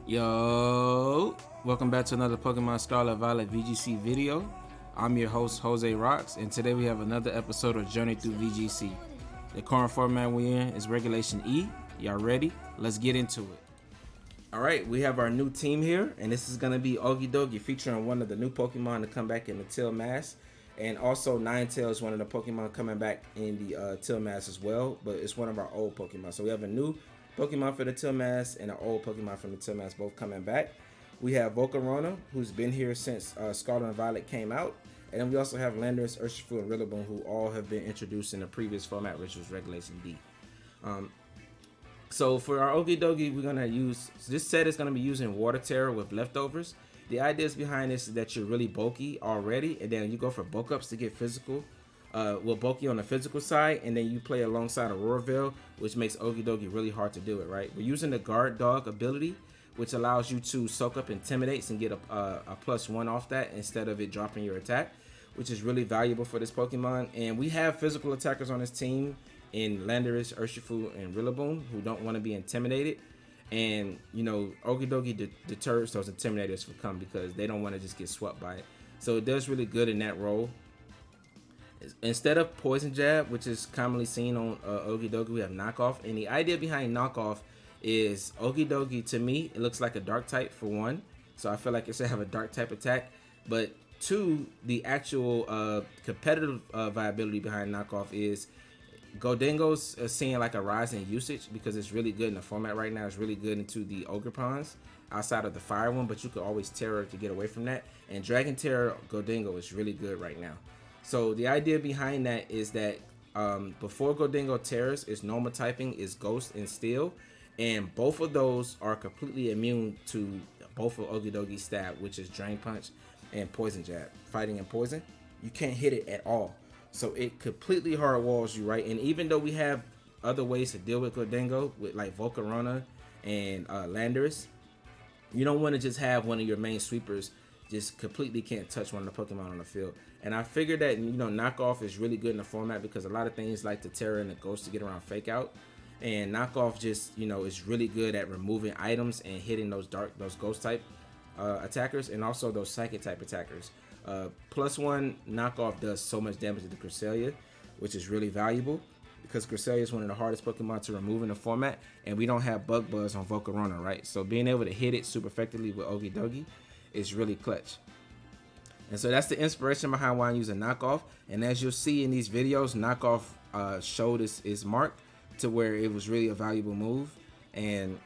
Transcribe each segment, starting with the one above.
Yo, welcome back to another Pokemon Scarlet Violet VGC video. I'm your host Jose Rocks, and today we have another episode of Journey Through VGC. The current format we're in is Regulation E. Y'all ready? Let's get into it. Alright, we have our new team here, and this is going to be Okidogi, featuring one of the new Pokemon to come back in the Tail Mask. And also Ninetales, one of the Pokemon coming back in the Tail Mask as well, but it's one of our old Pokemon. So we have a new Pokemon for the Tail Mask and an old Pokemon from the Tail Mask both coming back. We have Volcarona, who's been here since Scarlet and Violet came out. And then we also have Landorus, Urshifu, and Rillaboom, who all have been introduced in the previous format, which was Regulation D. So for our Okidogi, we're gonna use this set is gonna be using Water Tera with leftovers. The ideas behind this is that you're really bulky already, and then you go for bulk ups to get physical. Bulky on the physical side, and then you play alongside Aurora Veil, which makes Okidogi really hard to do it. Right? We're using the Guard Dog ability, which allows you to soak up Intimidates and get a +1 off that instead of it dropping your attack, which is really valuable for this Pokemon. And we have physical attackers on this team in Landorus, Urshifu, and Rillaboom who don't want to be intimidated. And you know, Okidogi deters those intimidators from coming because they don't want to just get swept by it. So it does really good in that role. Instead of Poison Jab, which is commonly seen on Okidogi, we have Knockoff. And the idea behind Knockoff is Okidogi, to me, it looks like a dark type for one. So I feel like it should have a dark type attack. But two, the actual competitive viability behind Knockoff is Gholdengo's seeing like a rise in usage because it's really good in the format right now. It's really good into the Ogre Ponds outside of the Fire one, but you could always Tera to get away from that. And Dragon Tera Gholdengo is really good right now. So the idea behind that is that before Gholdengo Teras, its normal typing is Ghost and Steel, and both of those are completely immune to both of Okidogi's stab, which is Drain Punch and Poison Jab. Fighting and Poison, you can't hit it at all. So it completely hard walls you, right? And even though we have other ways to deal with Gholdengo, with like Volcarona and Landorus, you don't want to just have one of your main sweepers just completely can't touch one of the Pokemon on the field. And I figured that, you know, Knockoff is really good in the format because a lot of things like the Tera and the Ghost to get around Fake Out. And Knockoff just, you know, is really good at removing items and hitting those Ghost type attackers and also those Psychic type attackers. +1 Knockoff does so much damage to the Cresselia, which is really valuable because Cresselia is one of the hardest Pokemon to remove in the format, and we don't have Bug Buzz on Volcarona, right? So being able to hit it super effectively with Okidogi is really clutch. And so that's the inspiration behind why I'm using Knockoff. And as you'll see in these videos, Knockoff showed his mark to where it was really a valuable move. And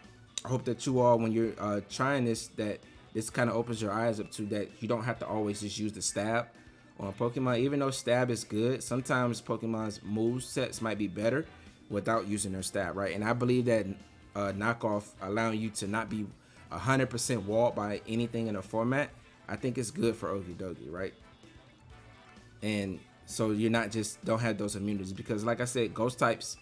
I hope that you all, when you're trying this, that this kind of opens your eyes up to that you don't have to always just use the stab on Pokemon. Even though stab is good, sometimes Pokemon's move sets might be better without using their stab, right? And I believe that Knockoff allowing you to not be 100% walled by anything in the format, I think it's good for Okidogi, right? And so you're not just don't have those immunities because, like I said, Ghost types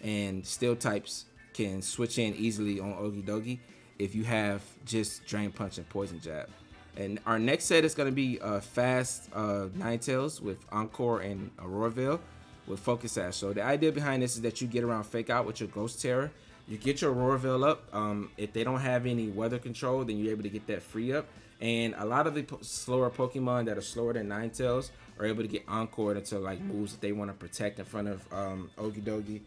and Steel types can switch in easily on Okidogi if you have just Drain Punch and Poison Jab. And our next set is going to be fast Ninetales with Encore and Aurora Veil with Focus Sash. So the idea behind this is that you get around Fake Out with your Ghost Tera. You get your Aurora Veil up. If they don't have any weather control, then you're able to get that free up. And a lot of the slower Pokemon that are slower than Ninetales are able to get Encored into like moves that they want to protect in front of Okidogi.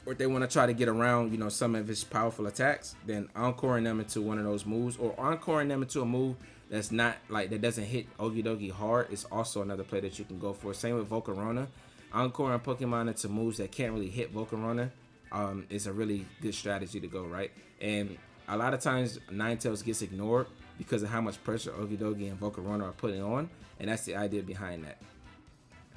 Or if they want to try to get around, you know, some of his powerful attacks, then Encoring them into one of those moves, or Encoring them into a move that's not like that doesn't hit Okidogi hard is also another play that you can go for. Same with Volcarona. Encoring Pokemon into moves that can't really hit Volcarona is a really good strategy to go, right? And a lot of times Ninetales gets ignored because of how much pressure Okidogi and Volcarona are putting on, and that's the idea behind that.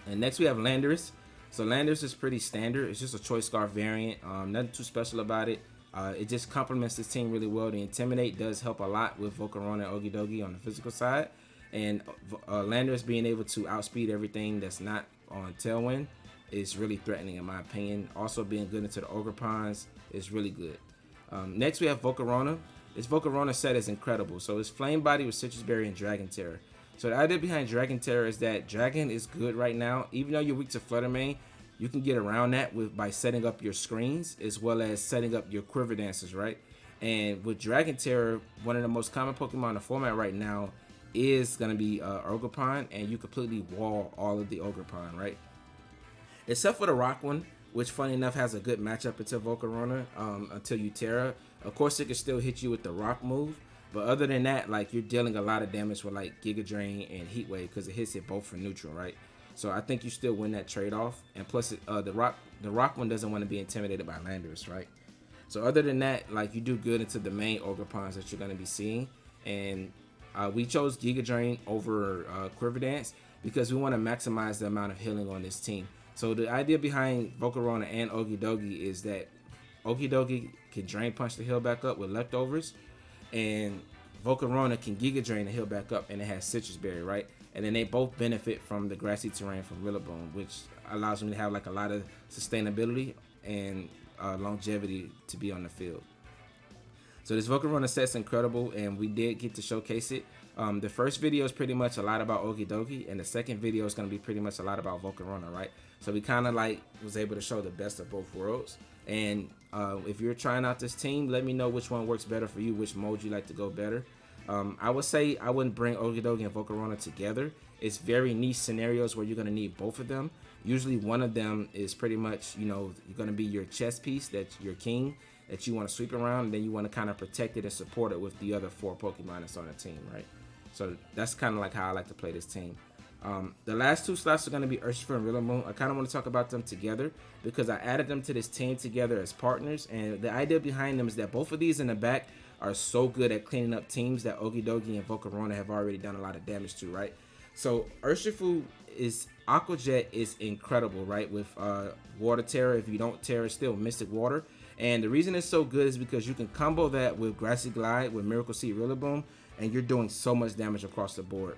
And next we have Landorus. So Landorus is pretty standard. It's just a Choice Scarf variant. Nothing too special about it. It just complements this team really well. The Intimidate does help a lot with Volcarona and Okidogi on the physical side. And Landorus being able to outspeed everything that's not on Tailwind is really threatening in my opinion. Also being good into the Ogre Ponds is really good. Next we have Volcarona. This Volcarona set is incredible. So it's Flame Body with Sitrus Berry and Dragon Tera. So the idea behind Dragon Tera is that Dragon is good right now. Even though you're weak to Flutter Mane, you can get around that by setting up your screens as well as setting up your Quiver dancers, right? And with Dragon Tera, one of the most common Pokemon in the format right now is going to be Ogerpon, and you completely wall all of the Ogerpon, right? Except for the rock one, which funny enough has a good matchup until Volcarona, until you Tera. Of course, it can still hit you with the rock move, but other than that, like, you're dealing a lot of damage with like Giga Drain and Heat Wave because it hits it both for neutral, right? So I think you still win that trade-off, and plus the rock one doesn't want to be intimidated by Landorus, right? So other than that, like, you do good into the main Ogerpons that you're going to be seeing, and we chose Giga Drain over Quiver Dance because we want to maximize the amount of healing on this team. So the idea behind Volcarona and Okidogi is that Okidogi can Drain Punch the heal back up with leftovers, and Volcarona can Giga Drain the heal back up, and it has Sitrus Berry, right? And then they both benefit from the grassy terrain from Rillaboom, which allows them to have like a lot of sustainability and longevity to be on the field. So this Volcarona set's incredible, and we did get to showcase it. The first video is pretty much a lot about Okidogi, and the second video is going to be pretty much a lot about Volcarona, right? So we kind of like was able to show the best of both worlds. And if you're trying out this team, let me know which one works better for you, which mode you like to go better. I would say I wouldn't bring Okidogi and Volcarona together. It's very niche scenarios where you're going to need both of them. Usually one of them is pretty much, you know, you're going to be your chess piece, that's your king, that you want to sweep around, and then you want to kind of protect it and support it with the other 4 Pokemon that's on the team, right? So that's kind of like how I like to play this team. The last 2 slots are going to be Urshifu and Rillaboom. I kind of want to talk about them together because I added them to this team together as partners, and the idea behind them is that both of these in the back are so good at cleaning up teams that Okidogi and Volcarona have already done a lot of damage to, right? So Urshifu is Aqua Jet is incredible, right? With Water Tera, if you don't Tera, still Mystic Water. And the reason it's so good is because you can combo that with Grassy Glide, with Miracle Seed Rillaboom, and you're doing so much damage across the board.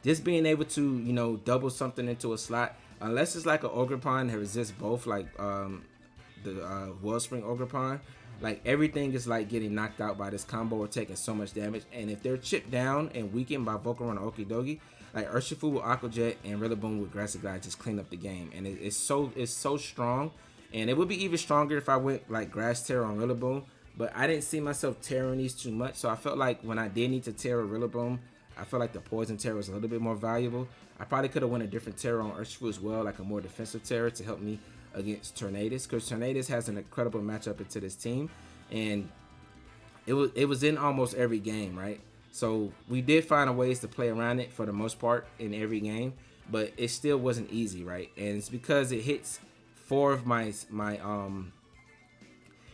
Just being able to, you know, double something into a slot, unless it's like an Ogerpon that resists both, like the Wellspring Ogerpon, like everything is like getting knocked out by this combo or taking so much damage. And if they're chipped down and weakened by Volcarona or Okidogi, like Urshifu with Aqua Jet and Rillaboom with Grassy Glide just clean up the game. And it's so strong. And it would be even stronger if I went like Grass Tera on Rillaboom, but I didn't see myself tearing these too much. So I felt like when I did need to Tera Rillaboom, I felt like the Poison Tera was a little bit more valuable. I probably could have went a different Tera on Urshifu as well, like a more defensive Tera to help me against Tornadus, because Tornadus has an incredible matchup into this team, and it was in almost every game, right? So we did find a ways to play around it for the most part in every game, but it still wasn't easy, right? And it's because it hits 4 of my 6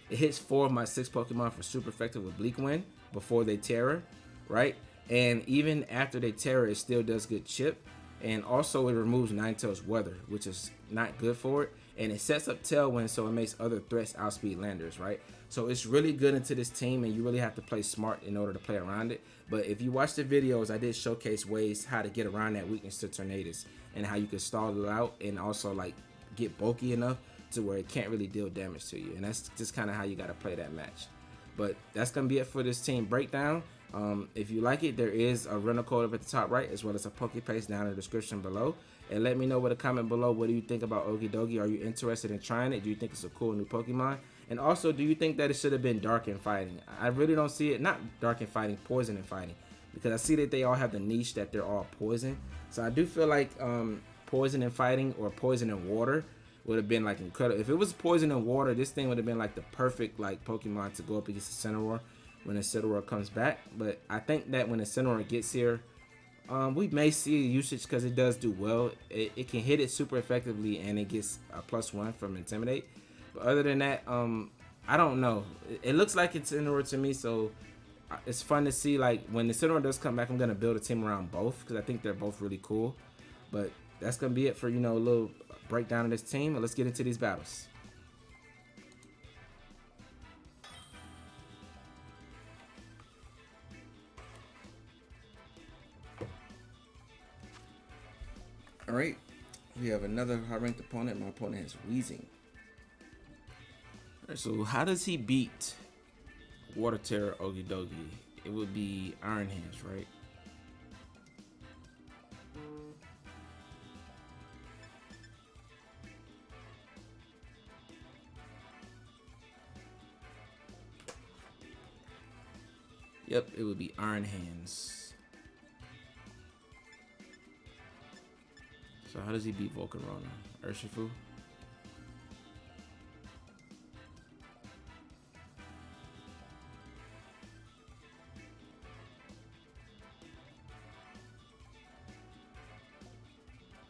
Pokemon for super effective with Bleak Wind before they Tera, right? And even after they Tera, it still does good chip. And also it removes Ninetales Weather, which is not good for it. And it sets up Tailwind, so it makes other threats outspeed Landorus, right? So it's really good into this team, and you really have to play smart in order to play around it. But if you watch the videos, I did showcase ways how to get around that weakness to Tornadus and how you can stall it out and also like get bulky enough to where it can't really deal damage to you. And that's just kind of how you got to play that match. But that's going to be it for this team breakdown. If you like it, there is a rental code up at the top right, as well as a Pokepaste down in the description below. And let me know with a comment below, what do you think about Okidogi? Are you interested in trying it? Do you think it's a cool new Pokemon? And also, do you think that it should have been Dark and Fighting? I really don't see it, not Dark and Fighting, Poison and Fighting, because I see that they all have the niche that they're all poison. So I do feel like Poison and Fighting or Poison and Water would have been like incredible. If it was Poison and Water, this thing would have been like the perfect like Pokemon to go up against the Incineroar when the Incineroar comes back. But I think that when the Incineroar gets here, we may see usage because it does do well. It can hit it super effectively, and it gets a +1 from Intimidate. But other than that, I don't know. It looks like it's Incineroar to me, so it's fun to see. Like when the Incineroar does come back, I'm gonna build a team around both because I think they're both really cool. But that's gonna be it for, you know, a little breakdown of this team. And let's get into these battles. Alright, we have another high-ranked opponent. My opponent has Wheezing. Alright, so how does he beat Water Tera Okidogi? It would be Iron Hands, right? Yep, it would be Iron Hands. So how does he beat Volcarona? Urshifu?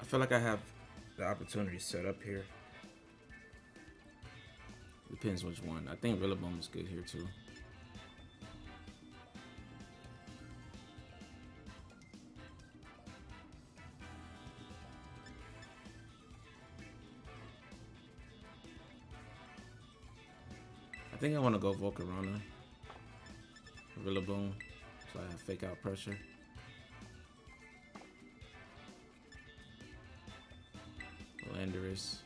I feel like I have the opportunity set up here. Depends which one. I think Rillaboom is good here too. I think I want to go Volcarona, Rillaboom, so I have fake out pressure. Landorus.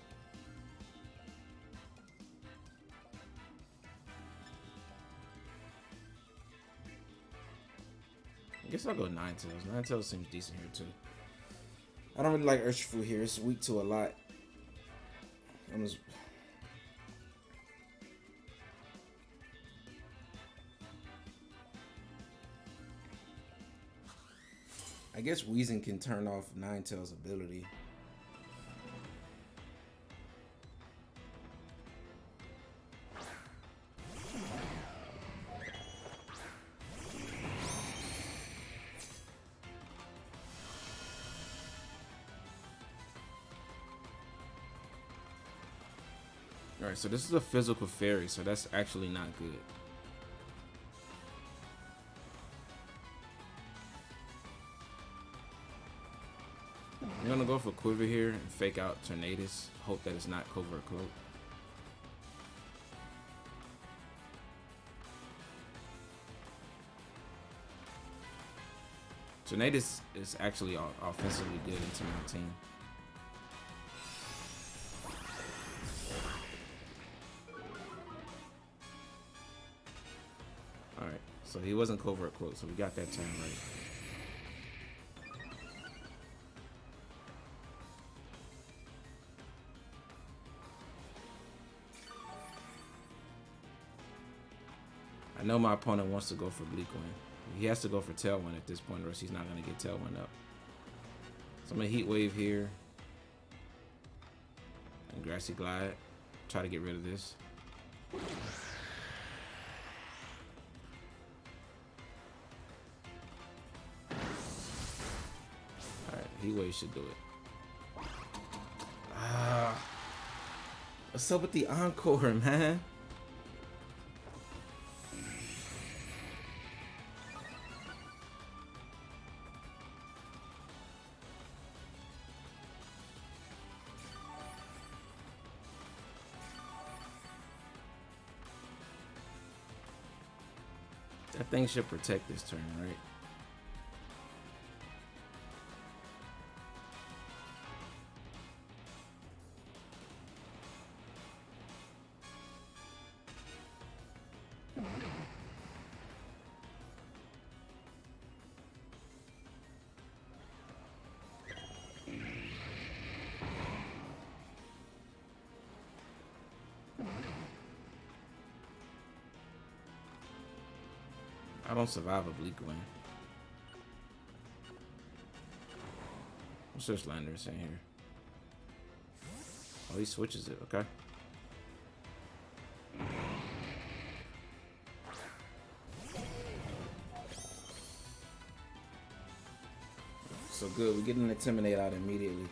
I guess I'll go Ninetales. Ninetales seems decent here too. I don't really like Urshifu here. It's weak to a lot. I guess Weezing can turn off Ninetales' ability. Alright, so this is a physical fairy, so that's actually not good. I'm gonna go for Quiver here and fake out Tornadus. Hope that it's not Covert Cloak. Tornadus is actually offensively good into my team. Alright, so he wasn't Covert Cloak, so we got that turn right. I know my opponent wants to go for Bleak Wind. He has to go for Tailwind at this point, or else he's not going to get Tailwind up. So I'm going to Heat Wave here. And Grassy Glide. Try to get rid of this. Alright, Heat Wave should do it. What's up with the Encore, man? That thing should protect this turn, right? I don't survive a Bleak Wind. What's this Landorus in here? Oh, he switches it. Okay. So good. We're getting Intimidate out immediately.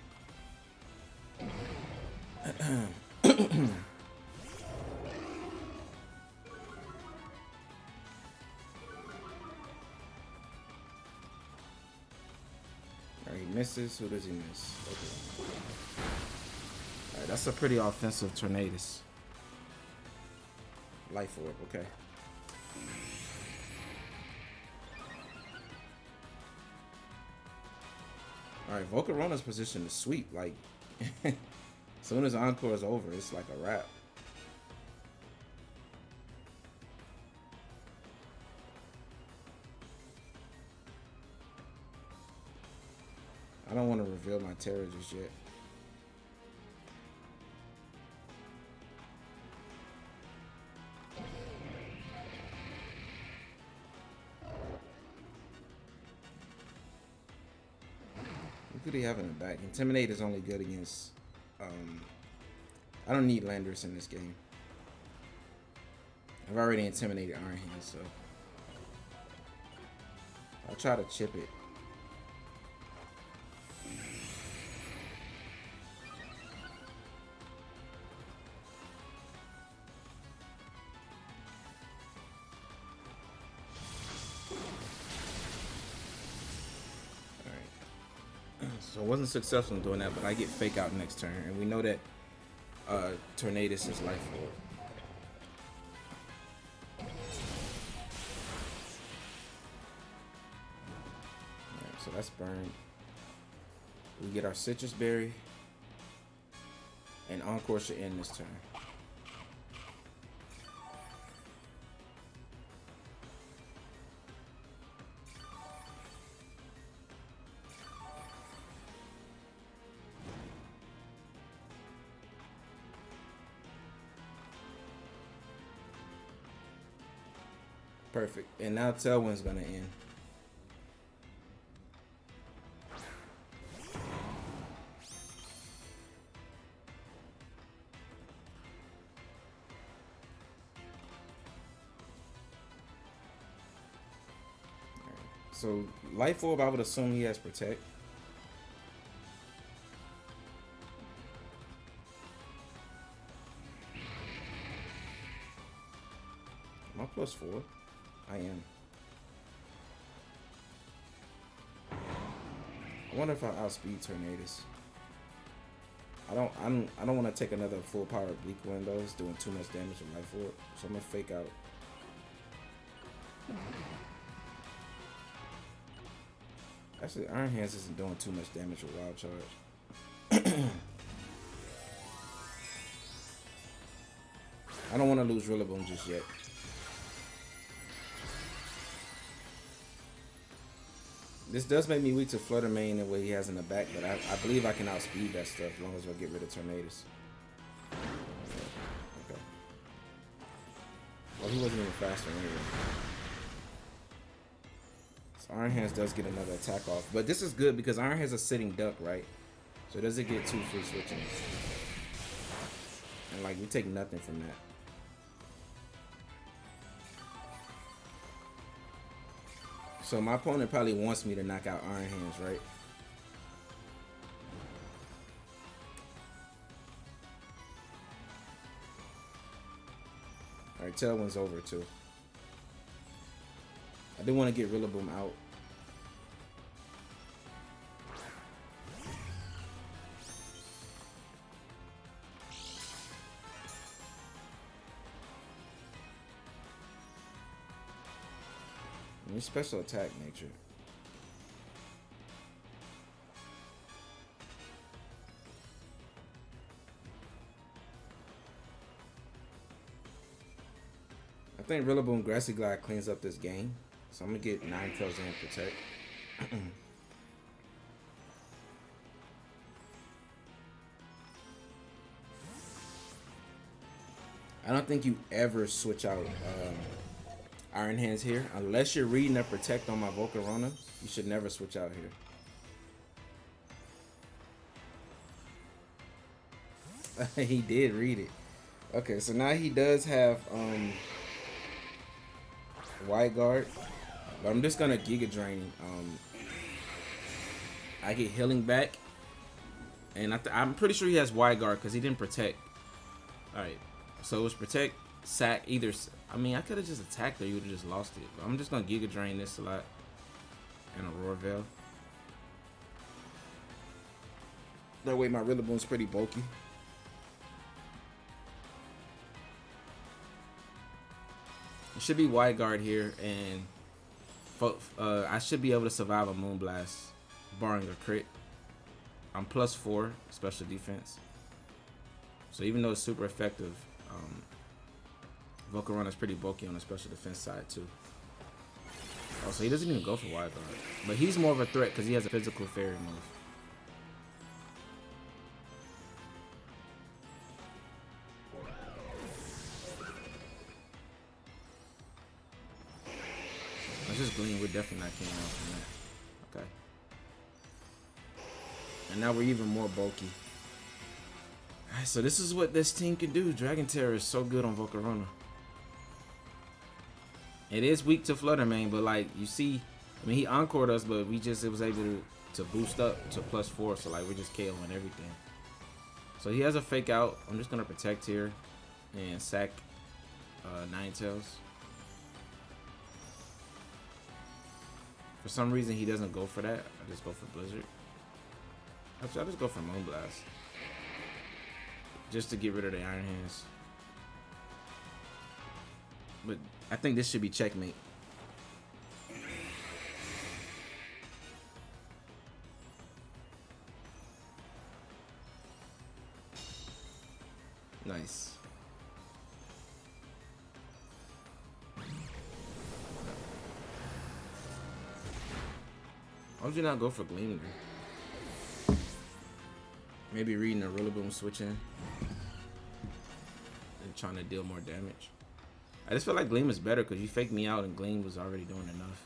Misses. Who does he miss? Okay. Alright, that's a pretty offensive Tornadus. Life Orb, okay. Alright, Volcarona's position is sweep. Like, as soon as Encore is over, it's like a wrap. I don't want to reveal my Tera just yet. do they have in the back? Intimidate is only good against. I don't need Landorus in this game. I've already intimidated Iron Hands, so I'll try to chip it. So I wasn't successful in doing that, but I get Fake Out next turn, and we know that Tornadus is Life Orb. Alright, so that's burned. We get our Sitrus Berry, and Encore should end this turn. Perfect. And now Tailwind's gonna end. So Life Orb, I would assume he has Protect. Am I +4? I am. I wonder if I outspeed Tornadus. I don't want to take another full power Bleak Windows doing too much damage to Life Orb, so I'm gonna Fake Out. Actually, Iron Hands isn't doing too much damage with Wild Charge. I don't want to lose Rillaboom just yet. This does make me weak to Flutter Mane and what he has in the back, but I believe I can outspeed that stuff as long as I get rid of Tornadus. Okay. Well, he wasn't even faster anyway. So Iron Hands does get another attack off, but this is good because Iron Hands a sitting duck, right? So it doesn't get 2 free switching. And like, we take nothing from that. So my opponent probably wants me to knock out Iron Hands, right? Alright, Tailwind's over too. I do want to get Rillaboom out. Special attack nature. I think Rillaboom Grassy Glide cleans up this game, so I'm gonna get Ninetales and Protect. I don't think you ever switch out Iron Hands here. Unless you're reading a Protect on my Volcarona, you should never switch out here. He did read it. Okay, so now he does have Wide Guard. But I'm just gonna Giga Drain. I get healing back. And I'm pretty sure he has Wide Guard because he didn't Protect. Alright. So it was Protect, Sack, either. I mean, I could have just attacked her. You would have just lost it. But I'm just going to Giga Drain this a lot. And Aurora Veil. That way my Rillaboom's pretty bulky. It should be Wide Guard here. And I should be able to survive a Moonblast. Barring a crit. I'm +4 special defense. So even though it's super effective, Volcarona is pretty bulky on the special defense side too. Oh, so he doesn't even go for Wide Guard. But he's more of a threat because he has a physical fairy move. Let's just glean. We're definitely not killing off from that. Okay. And now we're even more bulky. Alright, so this is what this team can do. Dragon Tera is so good on Volcarona. It is weak to Flutter Mane, but like you see, I mean he encored us, but it was able to boost up to +4, so like we're just KOing everything. So he has a fake out. I'm just gonna protect here and sack Ninetales. For some reason he doesn't go for that. I just go for Blizzard. Actually, I'll just go for Moonblast. Just to get rid of the Iron Hands. But I think this should be checkmate. Nice. Why would you not go for Gleam? Maybe reading a Rillaboom switching and trying to deal more damage. I just feel like Gleam is better because you faked me out and Gleam was already doing enough.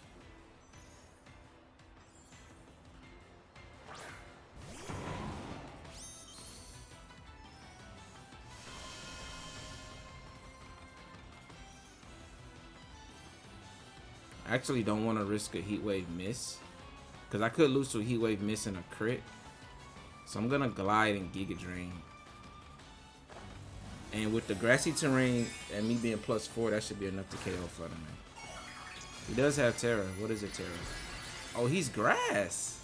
I actually don't want to risk a Heat Wave miss because I could lose to a Heat Wave miss and a crit. So I'm gonna glide and Giga Drain. And with the grassy terrain and me being +4, that should be enough to KO Flutter Mane. He does have Tera. What is it, Tera? Oh, he's grass.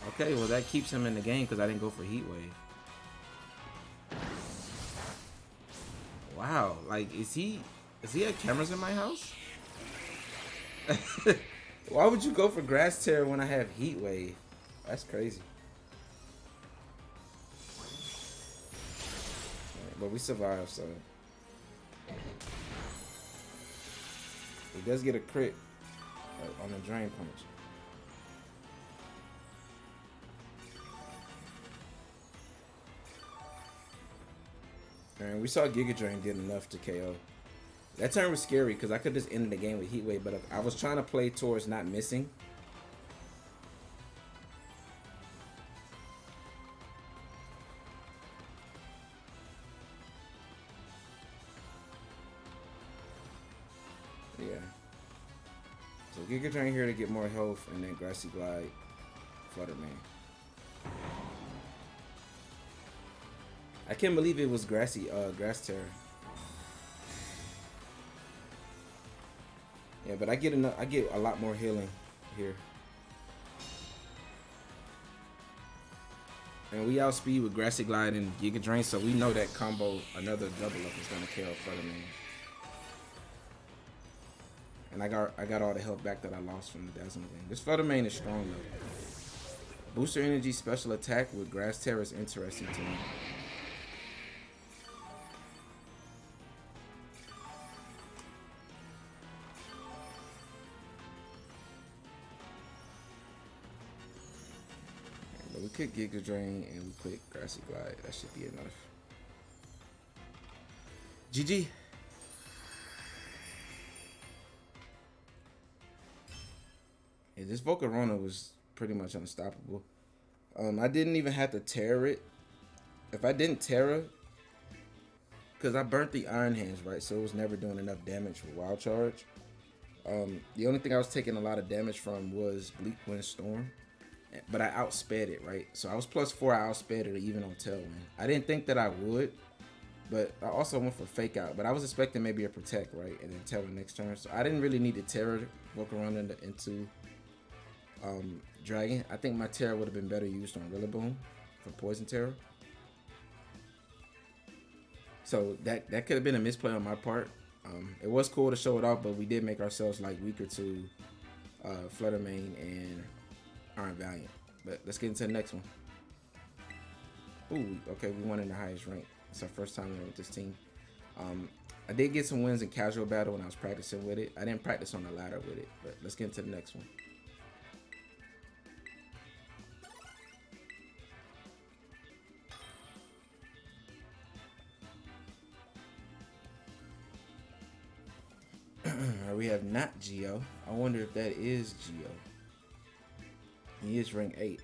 Okay, well that keeps him in the game because I didn't go for Heat Wave. Wow, like is he have cameras in my house? Why would you go for Grass Tera when I have Heat Wave? That's crazy. Right, but we survived, so he does get a crit on the Drain Punch. And we saw Giga Drain did enough to KO. That turn was scary because I could just end the game with Heat Wave, but I was trying to play towards not missing. Yeah. So Giga Drain here to get more health, and then Grassy Glide, Flutter Mane. I can't believe it was Grass Tera. Yeah, but I get a lot more healing here. And we outspeed with Grassy Glide and Giga Drain, so we know that combo, another double up, is gonna kill Flutter Mane. And I got all the health back that I lost from the Dazzling Gleam. This Flutter Mane is strong though. Booster Energy special attack with Grass Tera is interesting to me. We could Giga Drain and we click Grassy Glide. That should be enough. GG. Yeah, this Volcarona was pretty much unstoppable. I didn't even have to Tera it. If I didn't Tera, because I burnt the Iron Hands, right? So it was never doing enough damage for Wild Charge. The only thing I was taking a lot of damage from was Bleak Wind Storm. But I outsped it, right? So I was +4, I outsped it even on Tailwind. I didn't think that I would, but I also went for Fake Out. But I was expecting maybe a Protect, right? And then Tera next turn. So I didn't really need to Tera Volcarona into Dragon. I think my Tera would have been better used on Rillaboom for Poison Tera. So that could have been a misplay on my part. It was cool to show it off, but we did make ourselves like weaker to Flutter Mane and Iron Valiant. But let's get into the next one. Ooh, okay, we won in the highest rank. It's our first time with this team. I did get some wins in casual battle when I was practicing with it. I didn't practice on the ladder with it, but let's get into the next one. We have not Geo. I wonder if that is Geo. He is rank 8.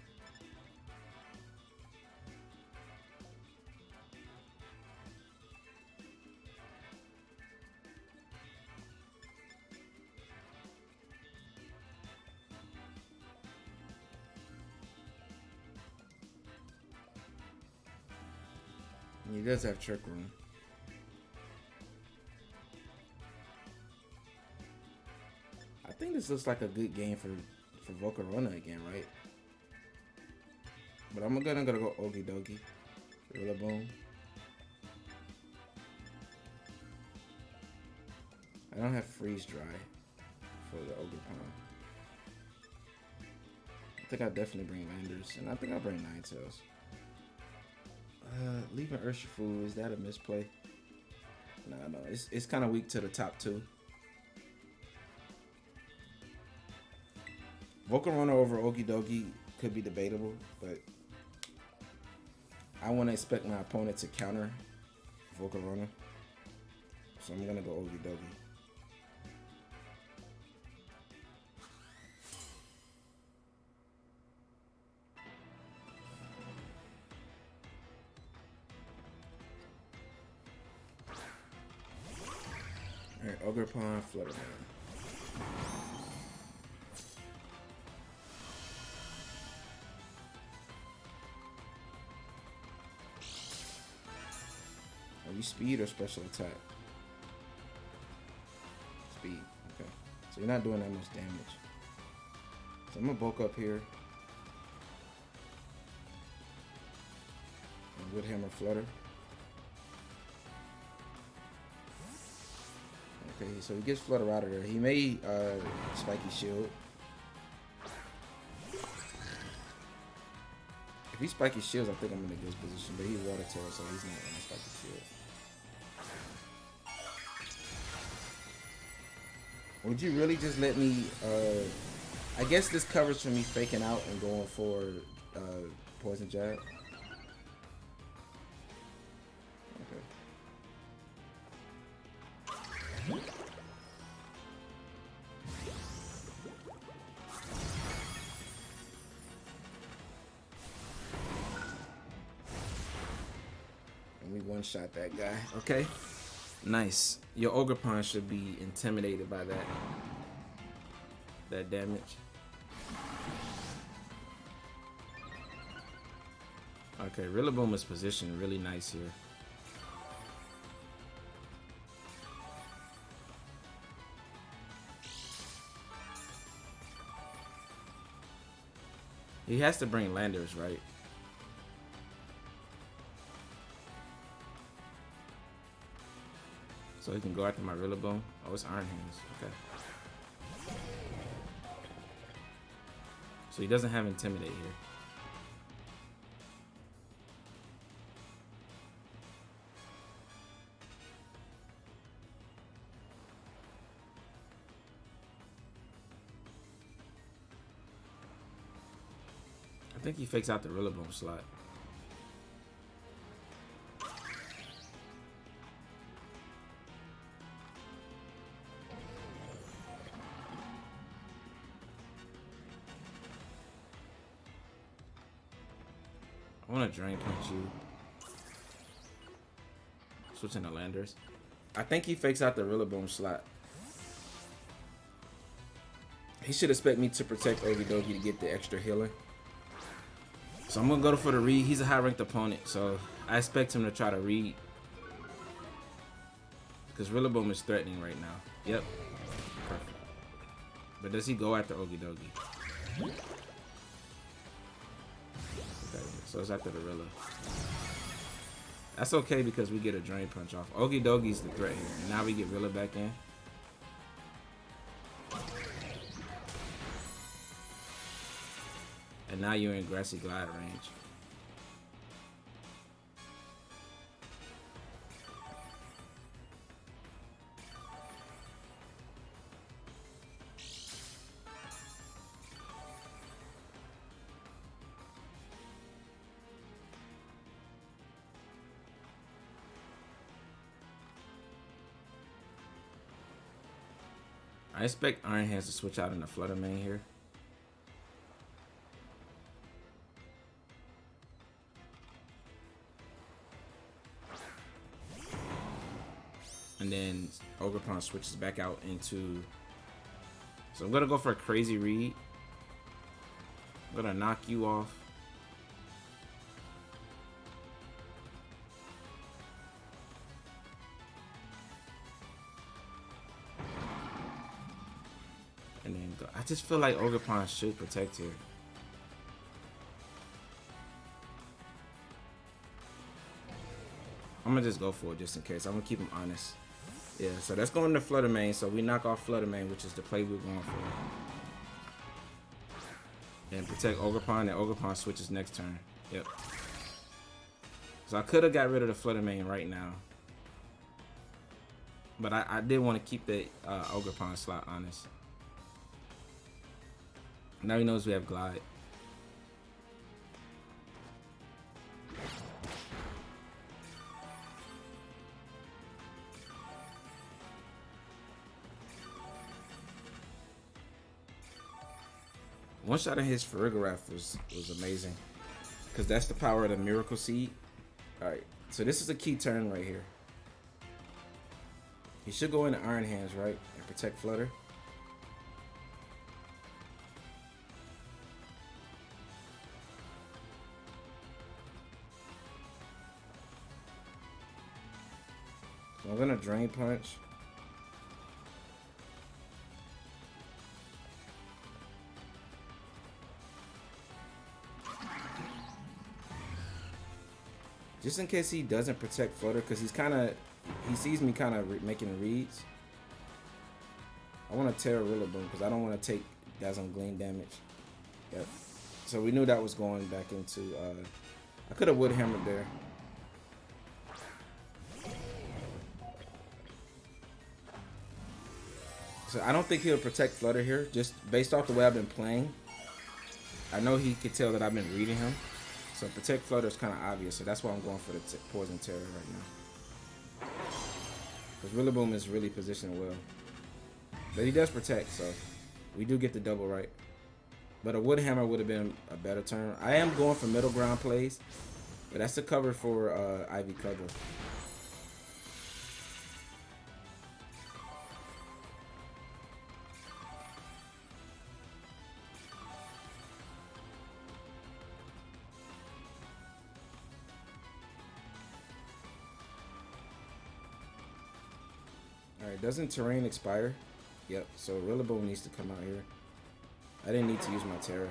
He does have Trick Room. I think this looks like a good game for Volcarona again, right? But I'm gonna go Okidogi, Rillaboom. I don't have Freeze Dry for the Ogerpon. I think I'll definitely bring Landorus, and I think I'll bring Ninetales. Leaving Urshifu, is that a misplay? No, it's kind of weak to the top 2. Volcarona over Okidogi could be debatable, but I want to expect my opponent to counter Volcarona, so I'm gonna go Okidogi. Alright, Ogerpon, Flutterman. Are you speed or special attack? Speed, okay. So you're not doing that much damage. So I'm gonna bulk up here. And Wood Hammer Flutter. Okay, so he gets Flutter out of there. He may Spiky Shield. If he Spiky Shields, I think I'm in a good position, but he's Water Tera, so he's not gonna Spiky Shield. Would you really just let me, I guess this covers for me faking out and going for Poison Jab. Okay. And we one-shot that guy. Okay. Nice. Your Ogerpon should be intimidated by that damage. Okay, Rillaboom is positioned really nice here. He has to bring Landorus, right? So he can go after my Rillaboom. Oh, it's Iron Hands. Okay. So he doesn't have Intimidate here. I think he fakes out the Rillaboom slot. I want to Drain Punch you. Switching to Landorus. I think he fakes out the Rillaboom slot. He should expect me to protect Okidogi to get the extra healing. So I'm going to go for the read. He's a high-ranked opponent, so I expect him to try to read. Because Rillaboom is threatening right now. Yep. Perfect. But does he go after Okidogi? Okay, so it's after the Rilla. That's okay because we get a Drain Punch off. Okidogi's the threat here. And now we get Rilla back in. And now you're in Grassy Glide range. I expect Iron Hands to switch out in the Flutter main here. and then Ogerpon switches back out into. So I'm gonna go for a crazy read. I'm gonna knock you off. And then go. I just feel like Ogerpon should protect here. I'm gonna just go for it just in case. I'm gonna keep him honest. Yeah, so that's going to Flutter Mane. So we knock off Flutter Mane, which is the play we're going for. And protect Ogerpon, and Ogerpon switches next turn. Yep. So I could have got rid of the Flutter Mane right now. But I did want to keep the Ogerpon slot honest. Now he knows we have Glide. One shot of his Farigiraf was amazing. Because that's the power of the Miracle Seed. Alright, so this is a key turn right here. He should go into Iron Hands, right? And protect Flutter. So I'm gonna Drain Punch. Just in case he doesn't protect Flutter, because he sees me kind of making reads. I want to Tera Rillaboom because I don't want to take Dazzling Gleam damage. Yep. So we knew that was going back into. I could have Wood Hammered there. So I don't think he'll protect Flutter here, just based off the way I've been playing. I know he could tell that I've been reading him. So protect Flutter is kind of obvious, so that's why I'm going for the Poison Tera right now. Because Rillaboom is really positioned well. But he does protect, so we do get the double right. But a Wood Hammer would have been a better turn. I am going for middle ground plays, but that's the cover for Ivy cover. Alright, doesn't terrain expire? Yep, so Rillaboom needs to come out here. I didn't need to use my Tera.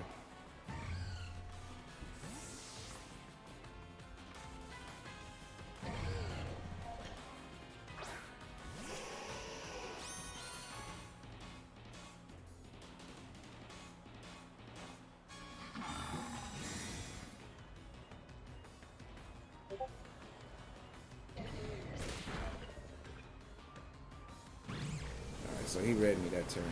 So he read me that turn.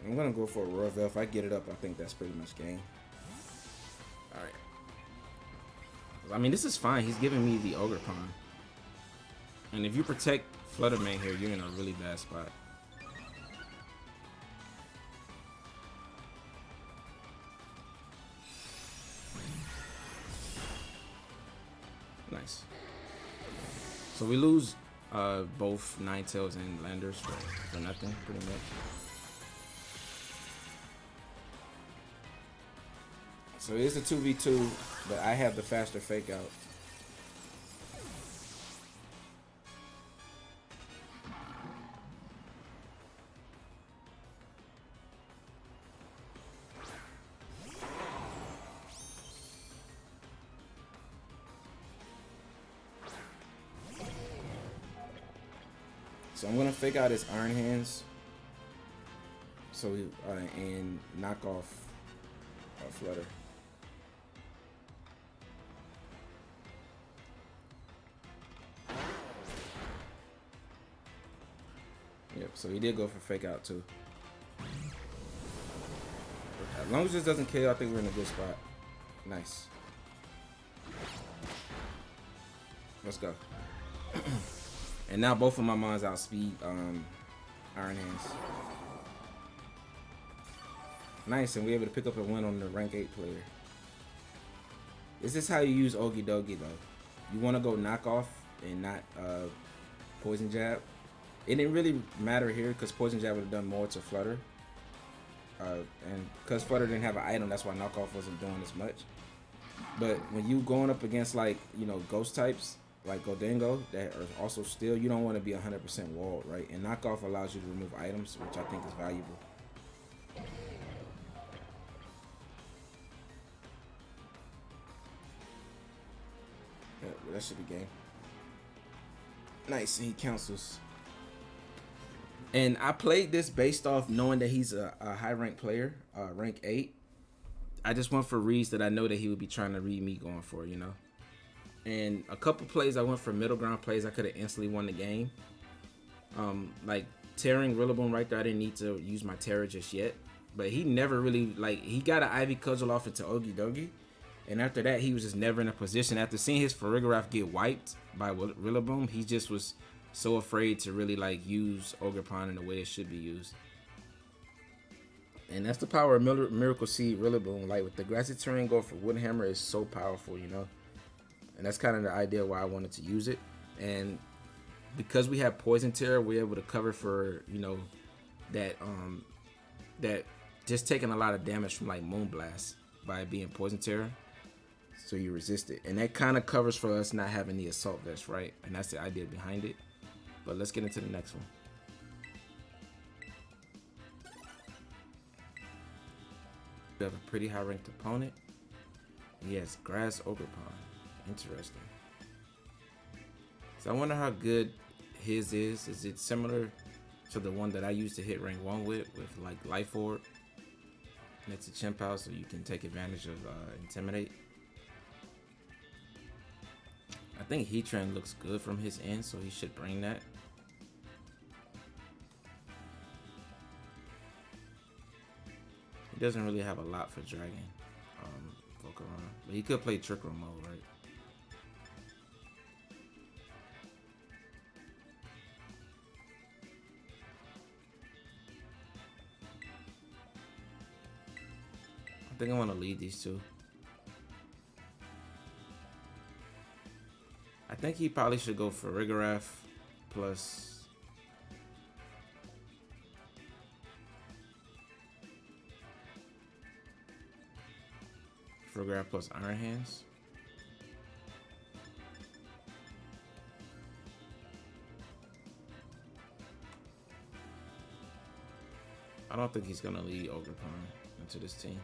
I'm gonna go for Aurora Veil. If I get it up, I think that's pretty much game. Alright. I mean, this is fine. He's giving me the Ogerpon. And if you protect Flutter Mane here, you're in a really bad spot. Nice. So we lose both Ninetales and Landorus for nothing, pretty much. So it is a 2v2, but I have the faster fake out. So I'm gonna fake out his Iron Hands. So we and knock off Flutter. Yep, so he did go for fake out too. As long as this doesn't kill, I think we're in a good spot. Nice. Let's go. And now both of my mons outspeed Iron Hands. Nice, and we're able to pick up a win on the rank 8 player. This is how you use Okidogi though. You want to go knockoff and not poison jab. It didn't really matter here because poison jab would have done more to Flutter. And because Flutter didn't have an item, that's why knockoff wasn't doing as much. But when you going up against like, you know, ghost types like Goldengo that are also still, you don't want to be 100% walled, right? And knockoff allows you to remove items, which I think is valuable. Yeah, that should be game. Nice, and he cancels. And I played this based off knowing that he's a high rank player, rank 8. I just went for reads that I know that he would be trying to read me going for, you know. And a couple plays I went for middle ground plays I could have instantly won the game. Like Tera Rillaboom right there, I didn't need to use my Tera just yet. But he never really, like, he got an Ivy Cudgel off into Okidogi. And after that, he was just never in a position. After seeing his Farigiraf get wiped by Rillaboom, he just was so afraid to really like use Ogerpon in the way it should be used. And that's the power of Miracle Seed Rillaboom. Like with the grassy terrain going for Wood Hammer is so powerful, you know. And that's kind of the idea why I wanted to use it. And because we have Poison Tera, we're able to cover for, you know, that that just taking a lot of damage from like Moonblast by being Poison Tera. So you resist it. And that kind of covers for us not having the Assault Vest, right? And that's the idea behind it. But let's get into the next one. We have a pretty high ranked opponent. He has Grass Ogerpon. Interesting. So I wonder how good his is. Is it similar to the one that I used to hit rank 1 with like Life Orb next to Chimpow, so you can take advantage of Intimidate? I think Heatran looks good from his end, so he should bring that. He doesn't really have a lot for Dragon Volcarona, but he could play Trick Room mode, right? I think I want to lead these two. I think he probably should go for Farigiraf plus Farigiraf plus Iron Hands. I don't think he's gonna lead Ogerpon into this team.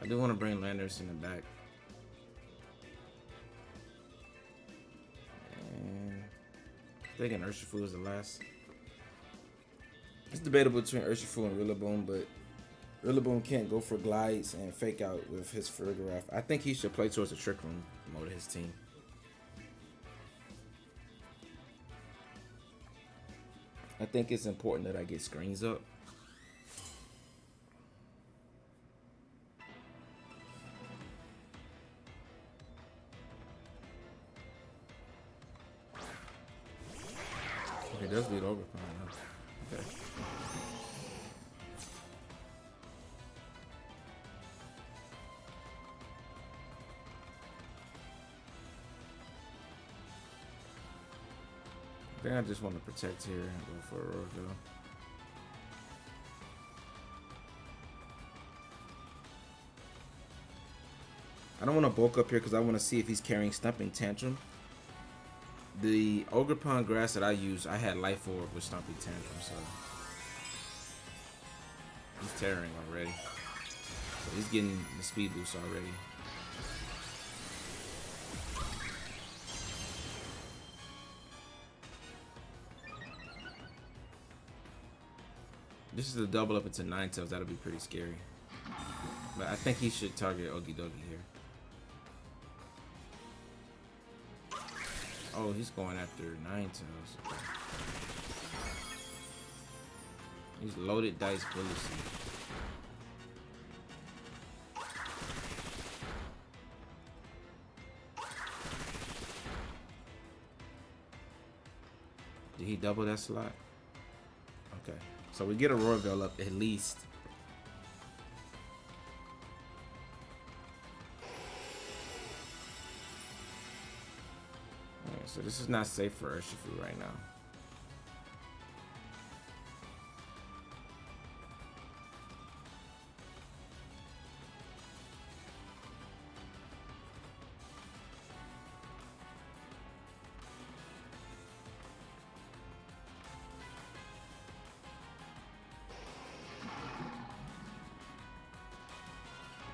I do want to bring Landorus in the back. And I think an Urshifu is the last. It's debatable between Urshifu and Rillaboom, but Rillaboom can't go for glides and fake out with his Farigiraf. I think he should play towards the Trick Room mode of his team. I think it's important that I get screens up. It does lead over. Okay. I think I just want to protect here and go for Aurora Veil. I don't want to bulk up here because I want to see if he's carrying Stumping Tantrum. The Ogerpon grass that I used, I had Life Orb with Stumping Tantrum, so he's tearing already. So he's getting the speed boost already. This is a double up into Ninetales. That'll be pretty scary. But I think he should target Okidogi here. Oh, he's going after Ninetales. He's loaded dice Bullet Seed. Did he double that slot? Okay. So we get Aurora Veil up at least. Alright, so this is not safe for Urshifu right now.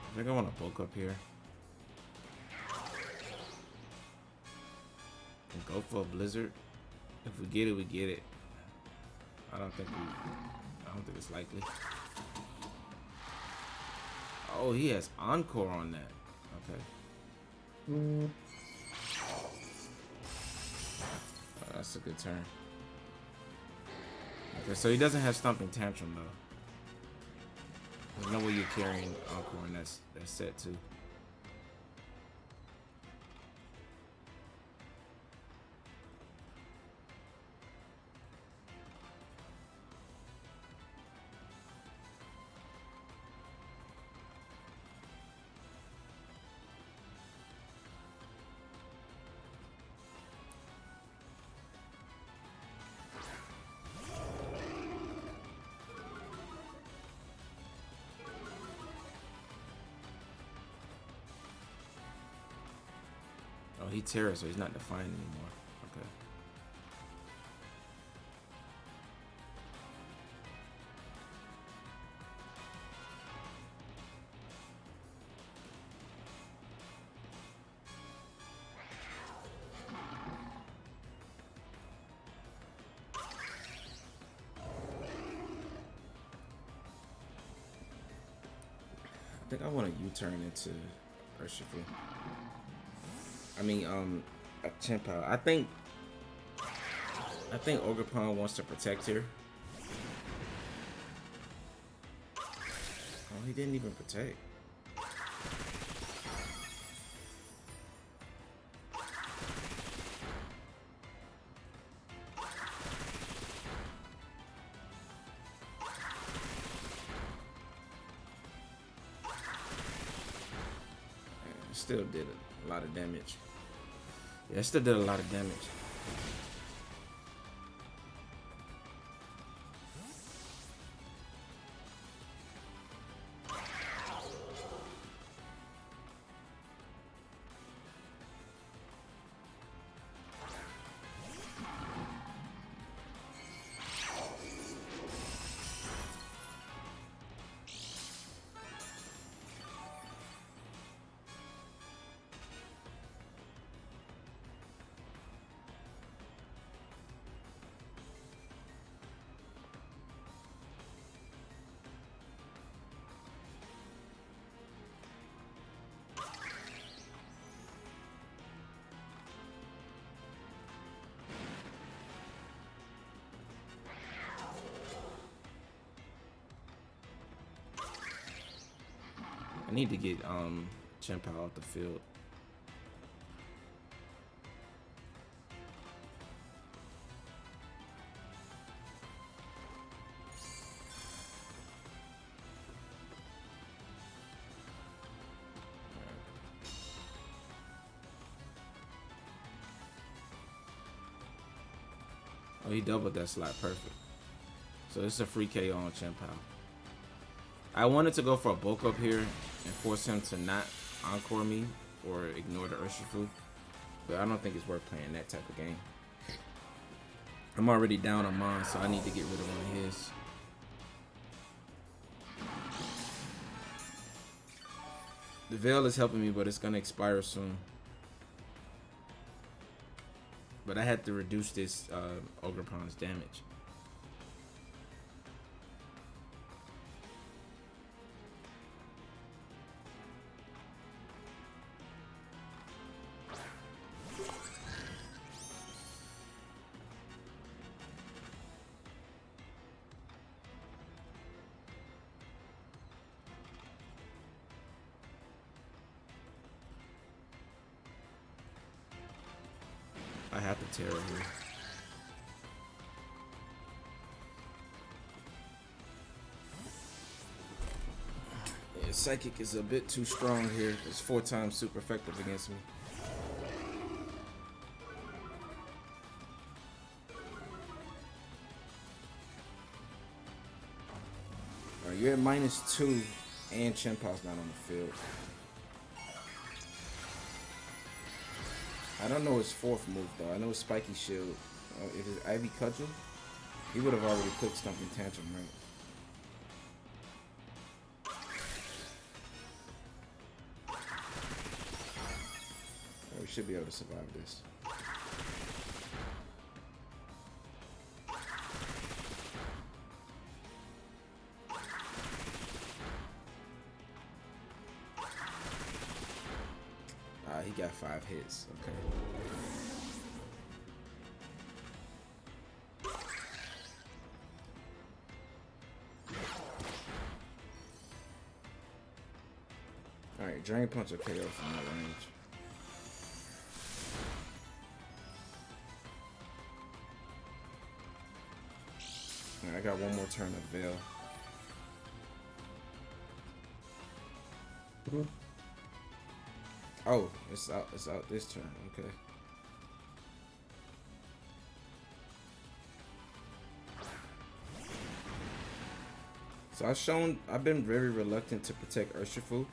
I think I want to bulk up here. And go for a blizzard. If we get it, we get it. I don't think it's likely. Oh, he has Encore on that. Okay. Oh, that's a good turn. Okay, so he doesn't have Stomping Tantrum though. There's no way you're carrying Encore in that set too. Oh, he Tera, so he's not defined anymore. Okay. I think I want to U-turn into Urshifu. I mean, a Chimpa. I think Ogerpon wants to protect her. Oh, he didn't even protect. Still did a lot of damage. Yeah, it still did a lot of damage. I need to get Chimpa off the field. Oh, he doubled that slot perfect. So it's a free KO on Chimpa. I wanted to go for a bulk up here and force him to not Encore me or ignore the Urshifu, but I don't think it's worth playing that type of game. I'm already down on mine, so I need to get rid of one of his. The Veil is helping me, but it's gonna expire soon. But I had to reduce this Ogerpon's damage. I have to Tera here. Psychic is a bit too strong here. It's 4 times super effective against me. Alright, you're at -2 and Chenpal's not on the field. I don't know his 4th move though. I know his Spiky Shield. If it's Ivy Cudgel, he would have already clicked Stumping Tantrum, right? We should be able to survive this. He got 5 hits. Okay. All right, Drain Punch or KO from that range. All right, I got one more turn of Veil. Oh, it's out this turn. Okay. So I've been very reluctant to protect Urshifu.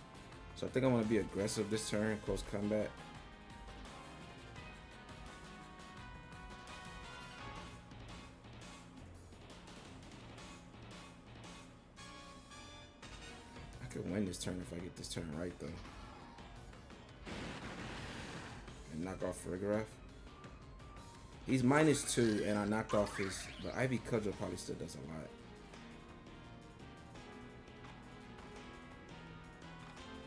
So I think I want to be aggressive this turn, close combat. I could win this turn if I get this turn right though. And knock off Rigorath. He's -2 and I knocked off his, but Ivy Cudgel probably still does a lot.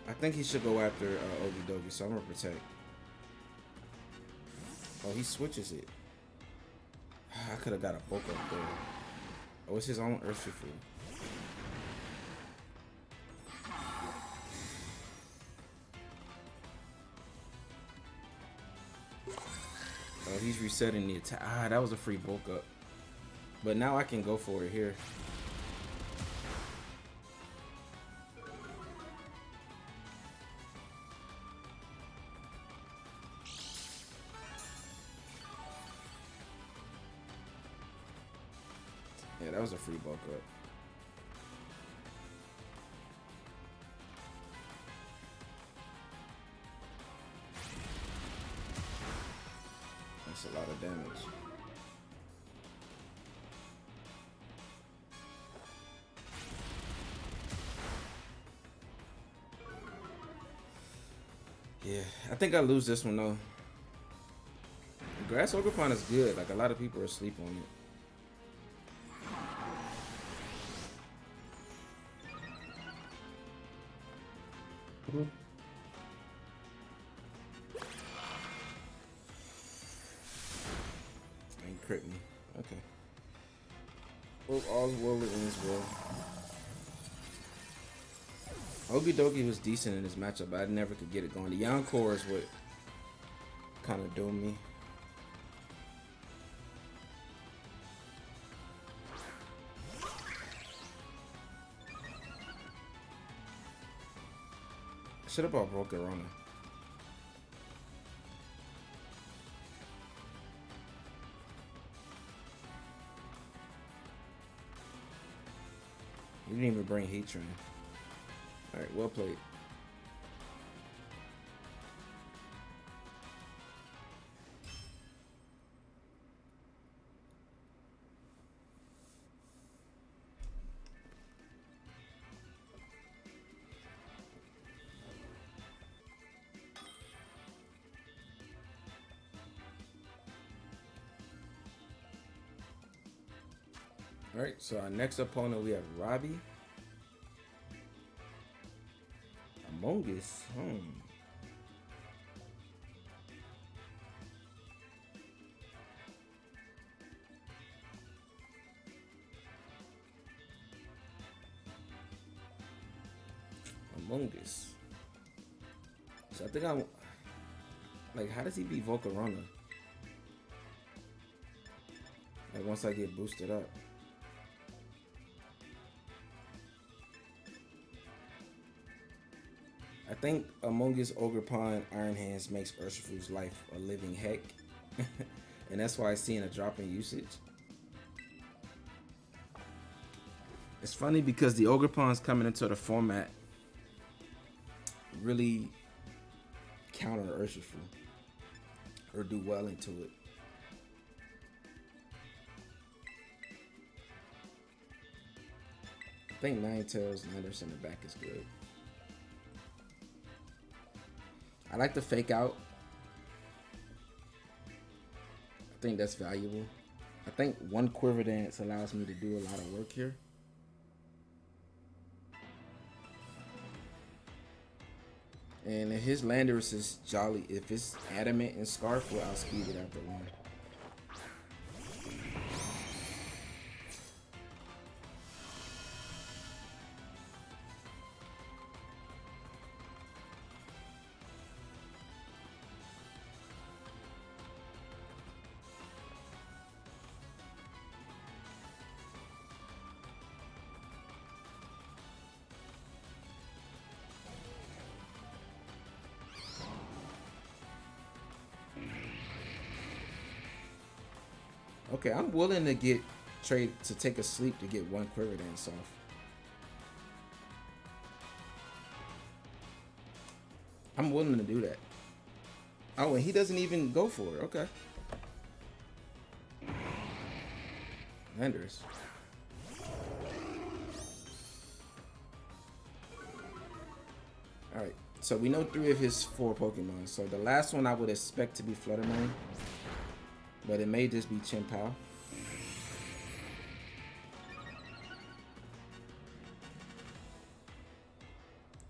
I think he should go after Okidogi, so I'm gonna protect. Oh, he switches it. I could have got a bulk up there. Oh, it's his own Urshifu. Oh, he's resetting the attack. Ah, that was a free bulk up. But now I can go for it here. Yeah, that was a free bulk up. That's a lot of damage. Yeah, I think I lose this one though. Grass Ogre is good. Like a lot of people are asleep on it. Ain't crit me. Okay. Well, all's well that ends well. Okidogi was decent in this matchup, but I never could get it going. The Encore is what kind of doomed me. Should have bought Volcarona. You didn't even bring Heat Train. Alright, well played. Alright, so our next opponent we have Robbie. Among Us. Among Us. So I think I'm like, how does he beat Volcarona? Like once I get boosted up. I think Among Us Ogerpon Iron Hands makes Urshifu's life a living heck. And that's why it's seeing a drop in usage. It's funny because the Ogerpons coming into the format really counter Urshifu or do well into it. I think Ninetales Landorus in the back is good. I like the fake out. I think that's valuable. I think one Quiver Dance allows me to do a lot of work here. And if his Landorus is jolly, if it's adamant and Scarf, well, I'll speed it after one. Okay, I'm willing to take a sleep to get one Quiver Dance off. I'm willing to do that. Oh, and he doesn't even go for it. Okay. Landorus. Alright, so we know 3 of his 4 Pokemon. So the last one I would expect to be Fluttermane. But it may just be Chien-Pao.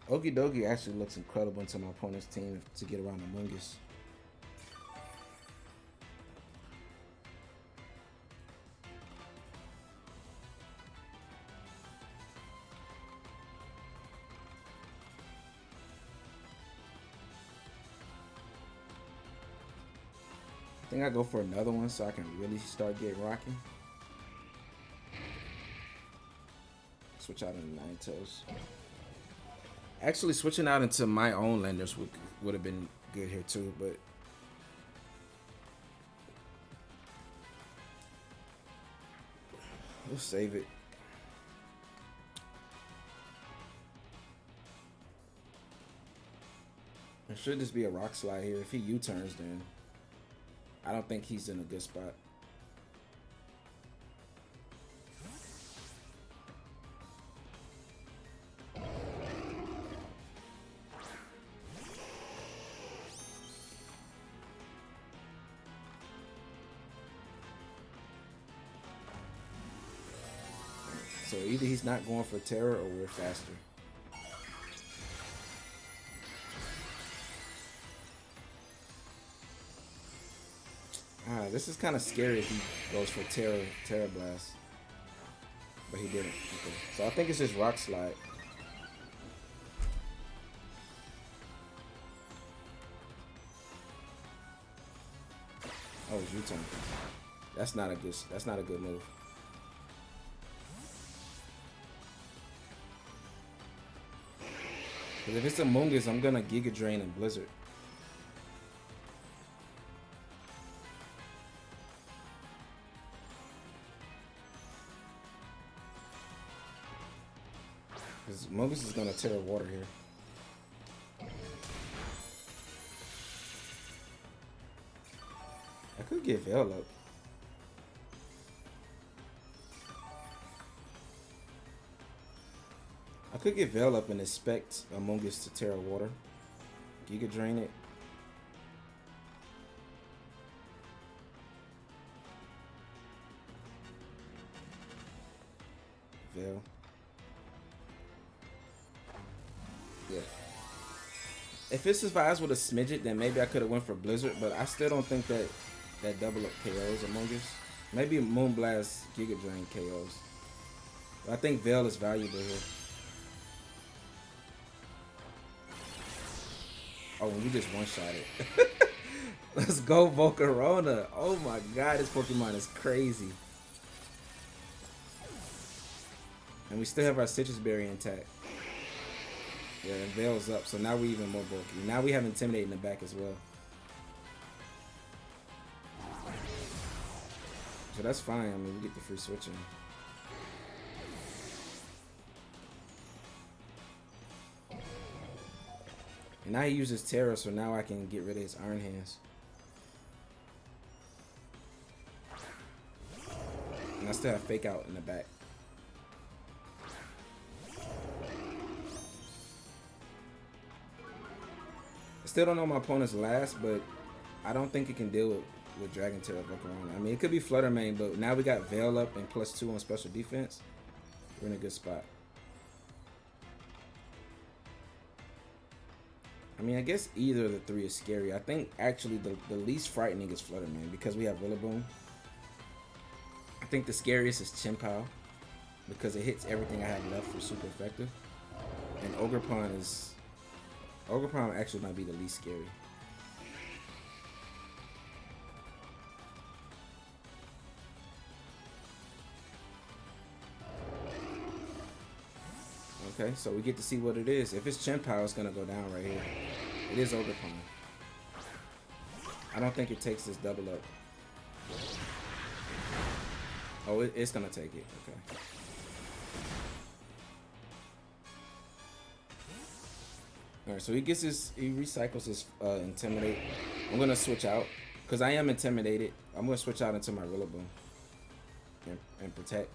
Okidogi actually looks incredible into my opponent's team to get around Among Us. I think I go for another one so I can really start getting rocking. Switch out into Ninetales. Actually, switching out into my own Landorus would have been good here too, but we'll save it. There should just be a Rock Slide here. If he U-turns, then I don't think he's in a good spot. So either he's not going for Tera or we're faster. This is kind of scary if he goes for Tera Blast. But he didn't. Okay. So I think it's just Rock Slide. Oh, it's U-turn. That's not a good move. Because if it's Among Us, I'm gonna Giga Drain and Blizzard. Because Among Us is gonna Tera Water here. I could get Veil up. I could get Veil up and expect Among Us to Tera Water. Giga Drain it. Veil. Yeah. If it survives with a smidget, then maybe I could have went for Blizzard, but I still don't think that double up KOs Among Us. Maybe Moonblast Giga Drain KOs. But I think Veil is valuable here. Oh, and we just one-shot it. Let's go, Volcarona. Oh my god, this Pokemon is crazy. And we still have our Sitrus Berry intact. Yeah, it veils up, so now we even more bulky. Now we have Intimidate in the back as well. So that's fine. I mean, we get the free switching. And now he uses Tera, so now I can get rid of his Iron Hands. And I still have Fake Out in the back. I still don't know my opponent's last, but I don't think it can deal with Dragon Tera Volcarona. I mean, it could be Flutter Mane, but now we got Veil up and +2 on special defense. We're in a good spot. I mean, I guess either of the three is scary. I think actually the least frightening is Flutter Mane because we have Rillaboom. I think the scariest is Chien-Pao because it hits everything I have left for super effective. And Ogerpon actually might be the least scary. Okay, so we get to see what it is. If it's Chien-Pao, it's gonna go down right here. It is Ogerpon. I don't think it takes this double up. Oh, it's gonna take it. Okay. All right, so he recycles his Intimidate. I'm gonna switch out because I am intimidated. I'm gonna switch out into my Rillaboom and Protect.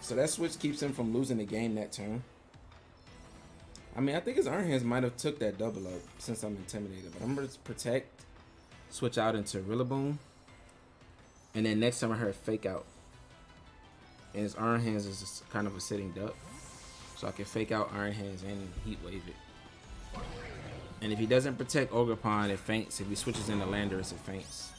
So that switch keeps him from losing the game that turn. I mean, I think his Iron Hands might have took that double up since I'm intimidated. But I'm going to Protect, switch out into Rillaboom. And then next time I heard Fake Out. And his Iron Hands is just kind of a sitting duck. So I can Fake Out Iron Hands and Heat Wave it. And if he doesn't Protect Ogerpon, it faints. If he switches into Landorus, it faints.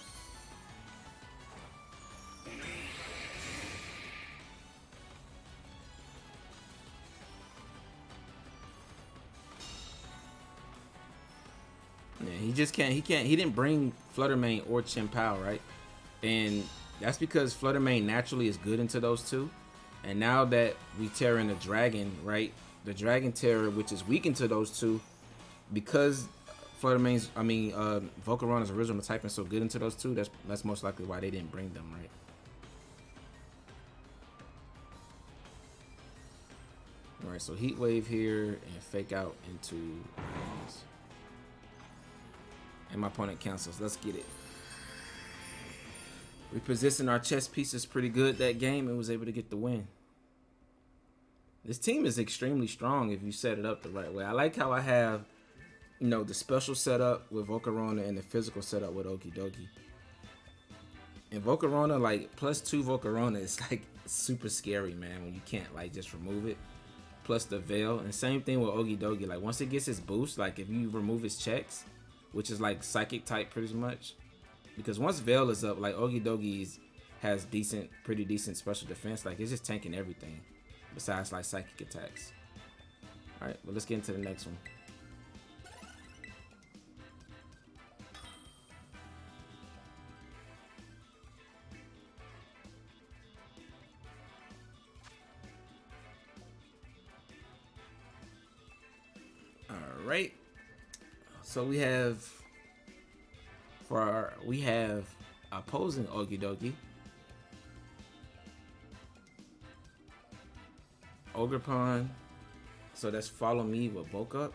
Yeah, he just can't. He didn't bring Flutter Mane or Chien-Pao, right? And that's because Flutter Mane naturally is good into those two. And now that we tear in the Dragon, right? The Dragon Tera, which is weak into those two, because Volcarona's original typing so good into those two, that's most likely why they didn't bring them, right? All right, so Heat Wave here and Fake Out into and my opponent cancels. Let's get it. We positioned our chess pieces pretty good that game and was able to get the win. This team is extremely strong if you set it up the right way. I like how I have, the special setup with Volcarona and the physical setup with Okidogi. And Volcarona, like +2 Volcarona is like super scary, man, when you can't like just remove it. Plus the Veil. And same thing with Okidogi. Like once it gets its boost, like if you remove its checks, which is like psychic type pretty much, because once Veil is up, like Okidogi has pretty decent special defense. Like it's just tanking everything besides like psychic attacks. All right, but let's get into the next one. All right. So we have opposing Okidogi, Ogerpon. So that's Follow Me with Bulk Up,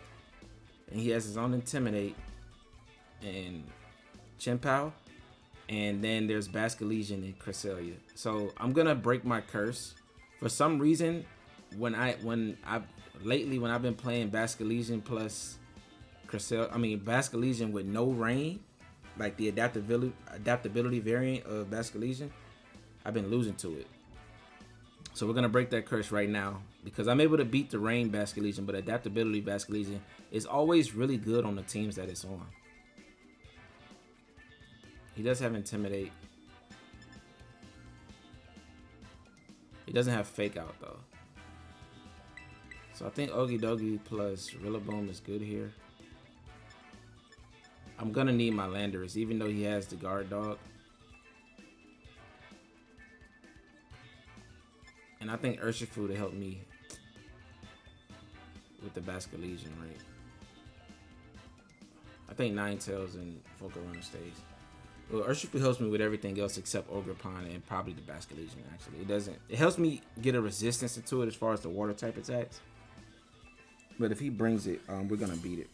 and he has his own Intimidate and Chien-Pao, and then there's Basculegion and Cresselia. So I'm gonna break my curse. For some reason, when I've been playing Basculegion plus Basculegion with no rain, like the adaptability variant of Basculegion, I've been losing to it. So we're gonna break that curse right now because I'm able to beat the rain Basculegion, but adaptability Basculegion is always really good on the teams that it's on. He does have Intimidate. He doesn't have Fake Out though. So I think Okidogi plus Rillaboom is good here. I'm gonna need my Landorus, even though he has the guard dog. And I think Urshifu to help me with the Basculegion, right? I think Ninetales and Volcarona stays. Well, Urshifu helps me with everything else except Ogerpon and probably the Basculegion, actually. It doesn't. It helps me get a resistance into it as far as the water type attacks. But if he brings it, we're going to beat it.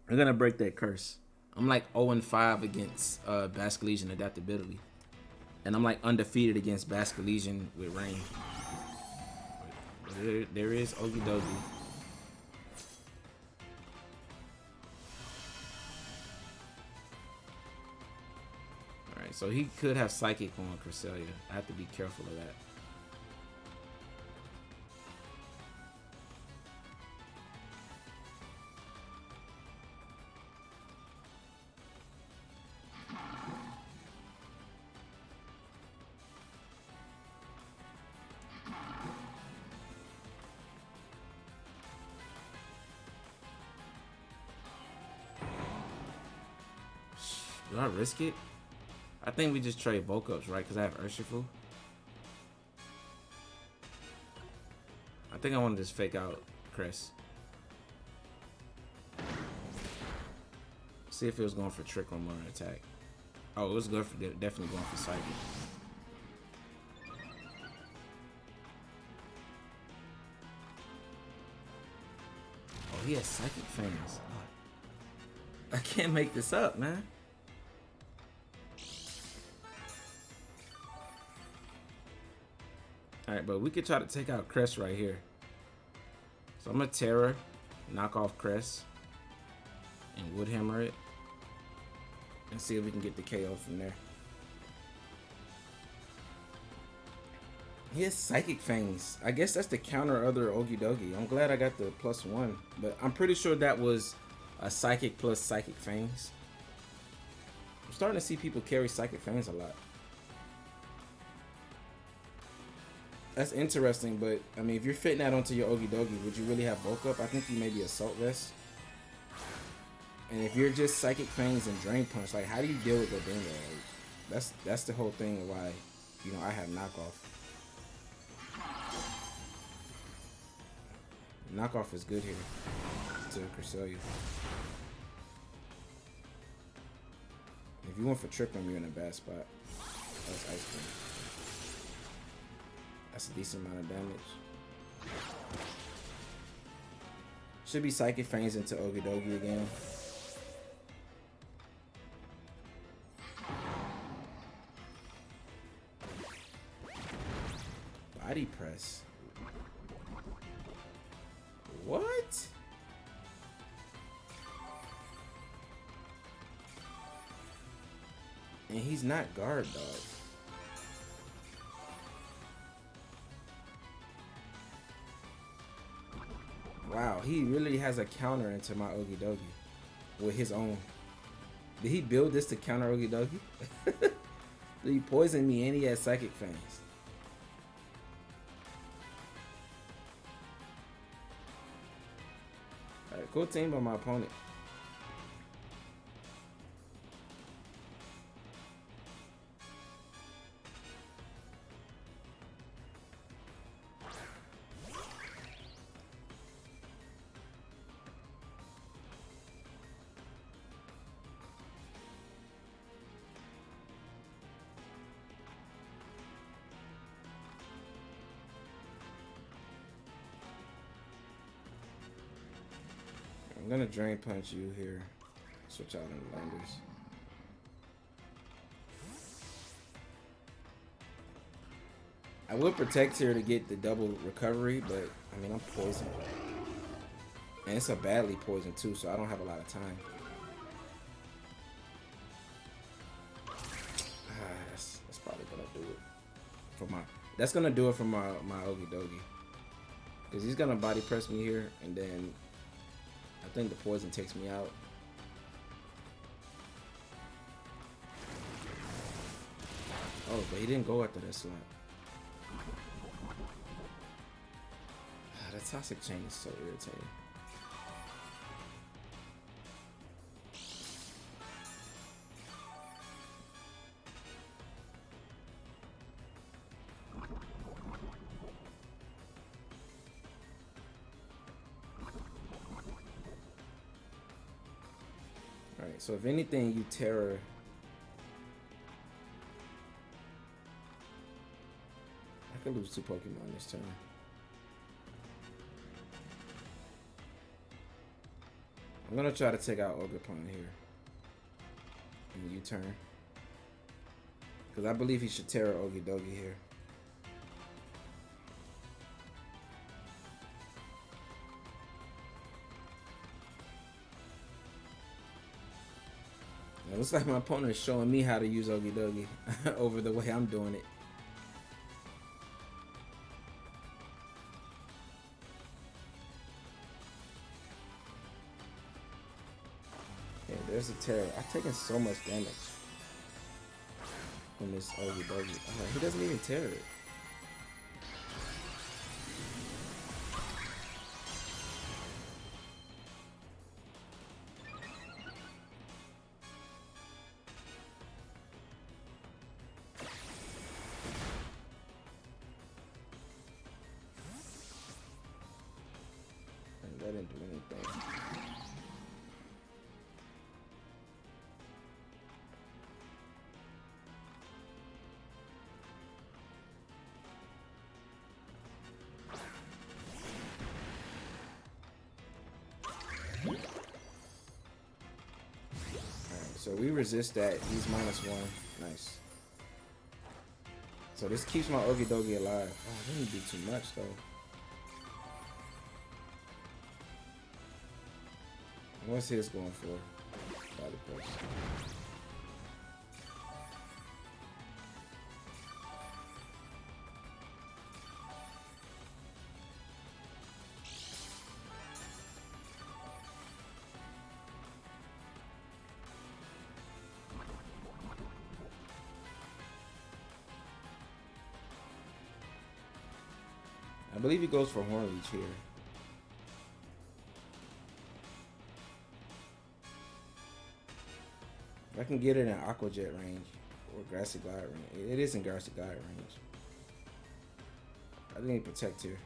We're going to break that curse. I'm like 0-5 against Basculegion adaptability. And I'm like undefeated against Basculegion with rain. There is Okidogi. Alright, so he could have Psychic on Cresselia. I have to be careful of that. Do I risk it? I think we just trade bulk ups, right? Because I have Urshifu. I think I want to just fake out Crest. See if it was going for trick or more attack. Oh, it was good for definitely going for Psychic. Oh, he has Psychic Fangs. Oh, I can't make this up, man. Alright, but we could try to take out Crest right here. So I'm gonna Tera, knock off Crest, and Woodhammer it. And see if we can get the KO from there. He has Psychic Fangs. I guess that's the counter other Okidogi. I'm glad I got the +1. But I'm pretty sure that was a Psychic plus Psychic Fangs. I'm starting to see people carry Psychic Fangs a lot. That's interesting, but I mean, if you're fitting that onto your Okidogi, would you really have bulk up? I think you maybe Assault Vest. And if you're just Psychic Fangs and Drain Punch, like how do you deal with Gobingo? Like, that's the whole thing of why, you know, I have knockoff. Knockoff is good here to Cresselia. If you went for Trick Room, you're in a bad spot. That's Ice Cream. That's a decent amount of damage. Should be Psychic Fangs into Okidogi again. Body press. What? And he's not guard dog. Wow, he really has a counter into my Okidogi with his own. Did he build this to counter Okidogi? He poisoned me and he has Psychic Fangs. Alright, cool team by my opponent. I'm gonna Drain Punch you here. Switch out into Landorus. I would protect here to get the double recovery, but I mean I'm poisoned. And it's a badly poisoned too, so I don't have a lot of time. That's probably gonna do it for my. That's gonna do it for my Okidogi. Because he's gonna body press me here, and then I think the poison takes me out. Oh, but he didn't go after that slot. That toxic chain is so irritating. Alright, so if anything, you Tera. I could lose 2 Pokemon this turn. I'm gonna try to take out Ogerpon here. And U-turn. Because I believe he should Tera Okidogi here. It looks like my opponent is showing me how to use Okidogi over the way I'm doing it. Yeah, there's a Tera. I've taken so much damage from this Okidogi. Oh, he doesn't even Tera it. That didn't do anything. Alright, so we resist that. He's -1. Nice. So this keeps my Okidogi alive. Oh, I didn't do too much though. What's his going for? Body press. I believe he goes for Hornleech here. I can get it in Aqua Jet range or Grassy Glide range. It is in Grassy Glide range. I think Protect here.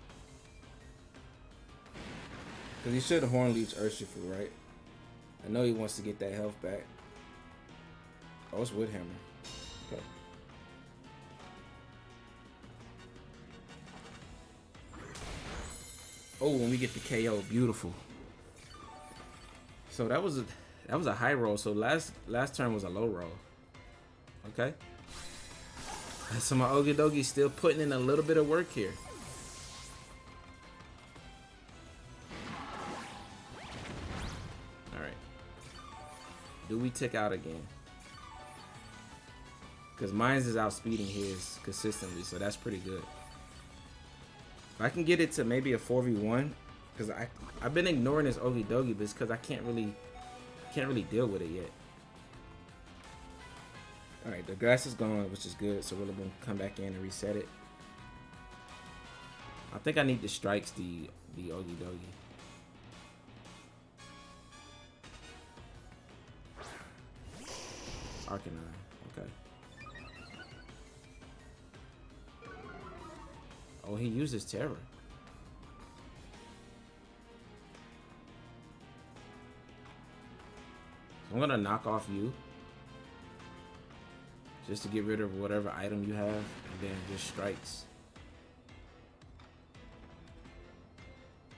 Because he should Hornleech Urshifu, right? I know he wants to get that health back. Oh, it's Wood Hammer. Okay. Oh, when we get the KO, beautiful. So that was a high roll. So last turn was a low roll. Okay. So my Okidogi's still putting in a little bit of work here. All right. Do we tick out again? Because mine's is outspeeding his consistently, so that's pretty good. If I can get it to maybe a 4v1, because I've been ignoring this Okidogi, but it's because I can't really deal with it yet. All right, the grass is gone, which is good. So we'll come back in and reset it. I think I need to strikes the Okidogi. Arcanine, okay. Oh, he uses Tera. I'm gonna knock off you just to get rid of whatever item you have, and then just strikes.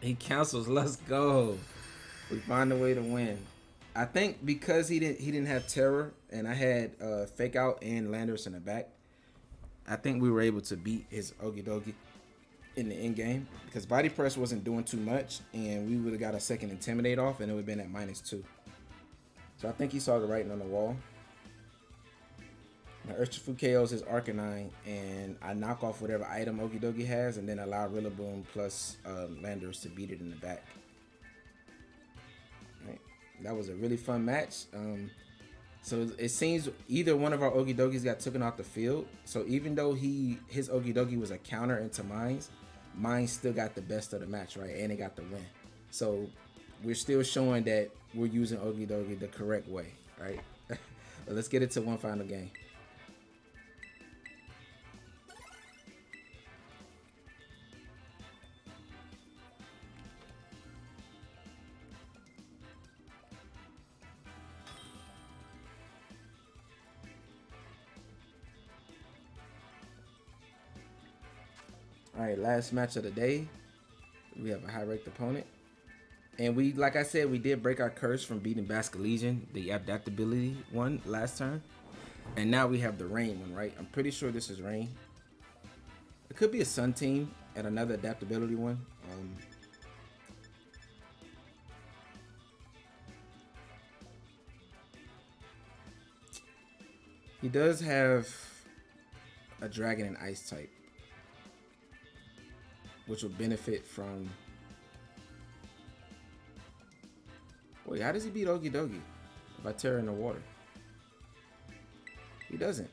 He cancels. Let's go. We find a way to win. I think because he didn't have Tera, and I had Fake Out and Landorus in the back, I think we were able to beat his Okidogi in the end game because Body Press wasn't doing too much, and we would have got a second Intimidate off, and it would have been at -2. So I think he saw the writing on the wall. My Urshifu KOs his Arcanine, and I knock off whatever item Okidogi has, and then allow Rillaboom plus Landorus to beat it in the back. Right. That was a really fun match. So it seems either one of our Okidogis got taken off the field. So even though his Okidogi was a counter into mine still got the best of the match, right? And it got the win. So we're still showing that we're using Okidogi the correct way, right? Let's get it to one final game. Alright, last match of the day. We have a high-ranked opponent. And we, like I said, we did break our curse from beating Basculegion, the adaptability one last turn. And now we have the rain one, right? I'm pretty sure this is rain. It could be a sun team and another adaptability one. He does have a dragon and ice type, which will benefit from... Wait, how does he beat Okidogi if I Tera in the water? He doesn't.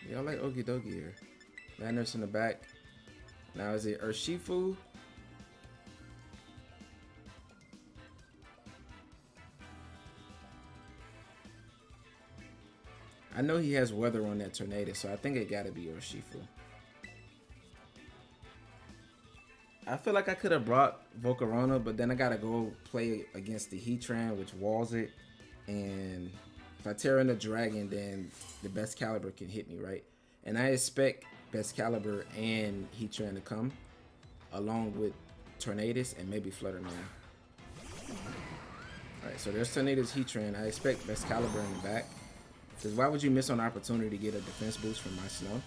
Yeah, I like Okidogi here. Landorus in the back. Now is it Urshifu? I know he has weather on that tornado, so I think it gotta be Urshifu. I feel like I could have brought Volcarona, but then I gotta go play against the Heatran, which walls it. And if I Tera in the Dragon, then the Best Caliber can hit me, right? And I expect Best Caliber and Heatran to come, along with Tornadus and maybe Flutterman. Alright, so there's Tornadus, Heatran. I expect Best Caliber in the back. Because why would you miss an opportunity to get a defense boost from my Snow?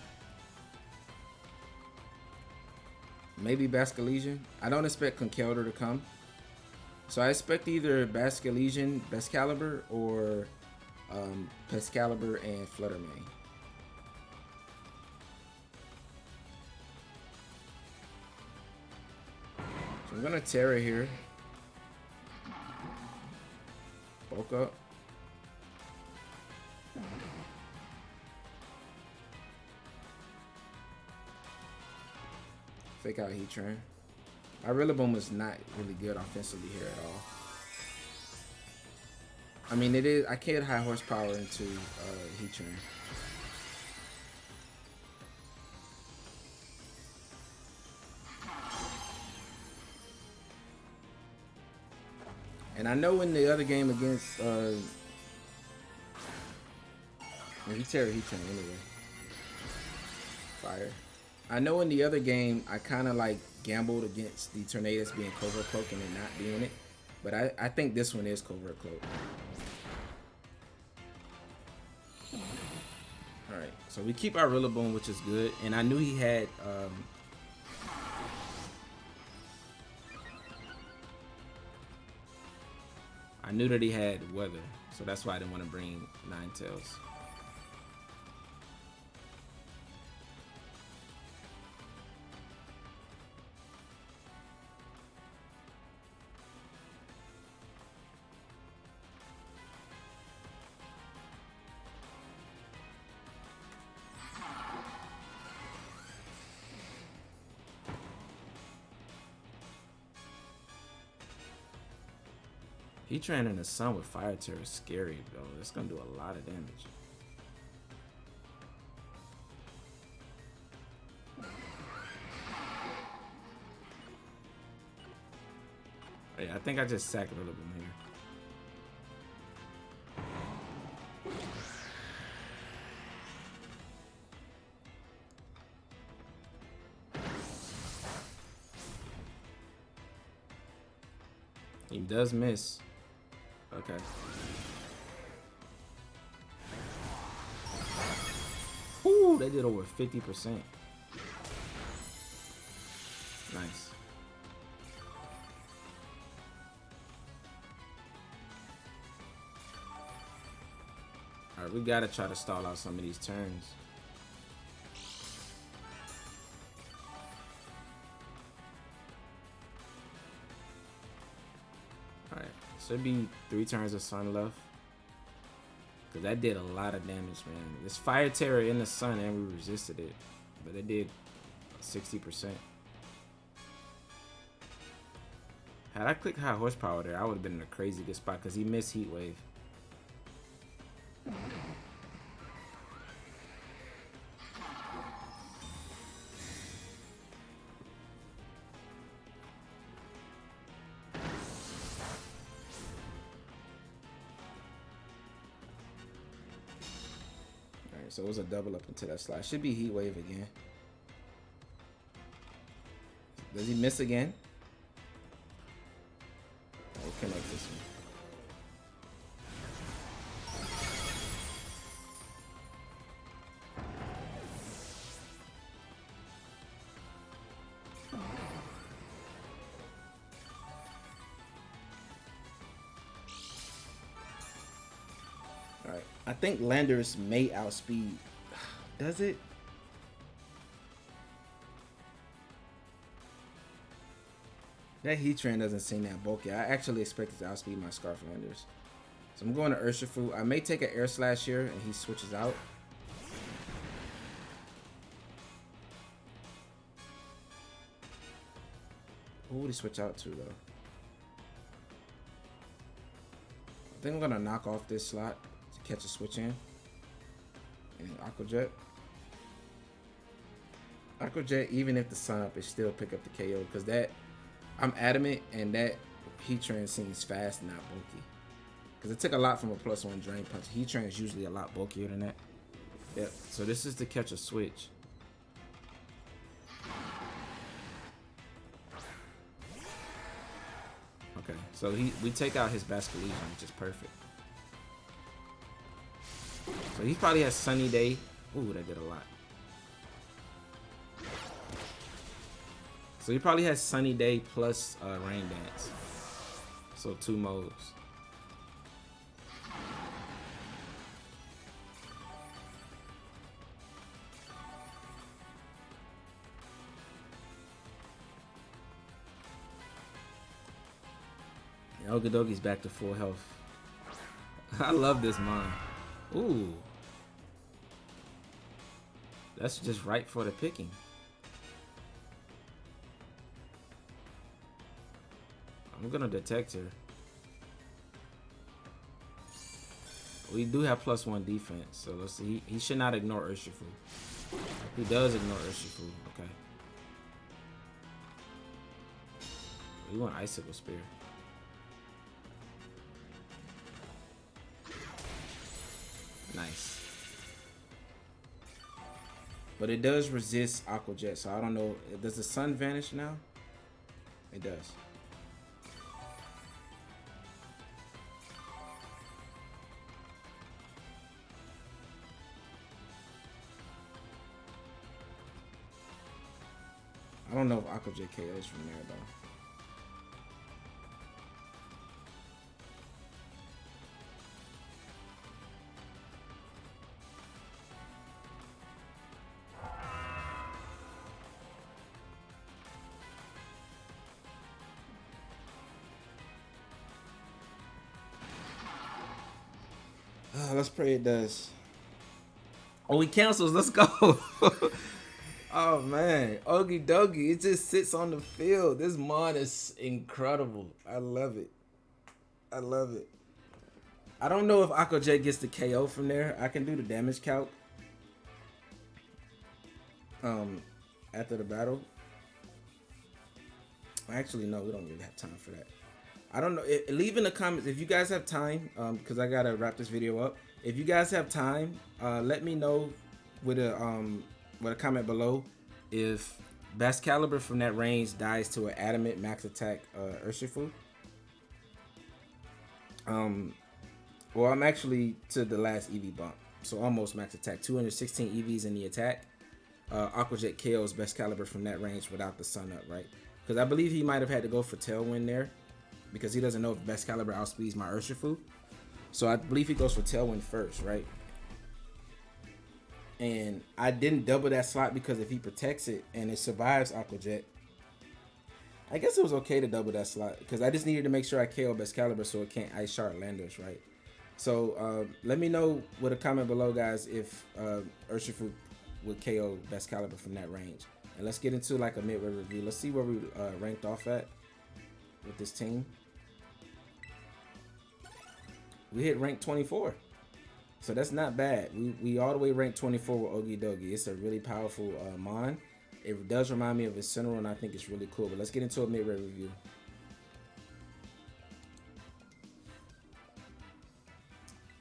Maybe Basculegion. I don't expect Conkeldurr to come. So I expect either Basculegion, Best Caliber, or Best Caliber and Fluttermane. So I'm going to Tera here. Bulk up. Fake out Heatran. My Rillaboom is not really good offensively here at all. I mean, it is. I can't high horsepower into Heatran. And I know in the other game against he Tera Heatran anyway. Fire. I know in the other game, I kind of like gambled against the Tornadus being Covert Cloak and it not being it. But I think this one is Covert Cloak. Alright, so we keep our Rillaboom, which is good. And I knew he had... I knew that he had weather. So that's why I didn't want to bring Ninetales. Heatran in the sun with Fire Tera is scary, though. It's gonna do a lot of damage. Oh, yeah, I think I just sacked Rillaboom here. He does miss. Okay. Ooh, they did over 50%. Nice. Alright, we gotta try to stall out some of these turns. Should be 3 turns of sun left. Because that did a lot of damage, man. This Fire Tera in the sun and we resisted it. But it did 60%. Had I clicked high horsepower there, I would have been in a crazy good spot because he missed Heat Wave. Alright, so it was a double up into that slot. Should be Heat Wave again. Does he miss again? Oh, we connect this one. Alright, I think Landorus may outspeed. Does it? That Heatran doesn't seem that bulky. I actually expected to outspeed my Scarf Landorus. So I'm going to Urshifu. I may take an Air Slash here and he switches out. Who would he switch out to though? I think I'm gonna knock off this slot to catch a switch in. And Aqua Jet. Aqua Jet, even if the sun up, it still pick up the KO because that I'm adamant and that Heatran seems fast, not bulky. Because it took a lot from a +1 Drain Punch. Heatran is usually a lot bulkier than that. Yep. So this is to catch a switch. Okay, so we take out his Basculegion, which is perfect. So he probably has Sunny Day. Ooh, that did a lot. So he probably has Sunny Day plus Rain Dance. So 2 modes. Okidogi's back to full health. I love this mine. Ooh. That's just right for the picking. I'm gonna detect her. We do have +1 defense, so let's see. He should not ignore Urshifu. He does ignore Urshifu. Okay. We want Icicle Spear. Nice. But it does resist Aqua Jet, so I don't know. Does the sun vanish now? It does. I don't know if Aqua Jet KOs from there though. Let's pray it does. Oh, he cancels. Let's go. Oh man, Okidogi, it just sits on the field. This mod is incredible. I love it. I love it. I don't know if Aqua Jet gets the KO from there. I can do the damage calc after the battle. Actually, no, we don't really have time for that. I don't know. Leave in the comments if you guys have time, because I gotta wrap this video up. If you guys have time, let me know with a comment below if Bascalibur from that range dies to an adamant max attack Urshifu. Well, I'm actually to the last EV bump, so almost max attack. 216 EVs in the attack. Aqua Jet KOs Bascalibur from that range without the sun up, right? Because I believe he might have had to go for Tailwind there, because he doesn't know if Bascalibur outspeeds my Urshifu. So I believe he goes for Tailwind first, right? And I didn't double that slot because if he protects it and it survives Aqua Jet, I guess it was okay to double that slot because I just needed to make sure I KO Bascalibur so it can't Ice Shard Landorus, right? So let me know with a comment below, guys, if Urshifu would KO Bascalibur from that range. And let's get into like a midway review. Let's see where we ranked off at with this team. We hit rank 24, so that's not bad. We all the way ranked 24 with Okidogi. It's a really powerful mon. It does remind me of Incineroar, and I think it's really cool. But let's get into a midway review.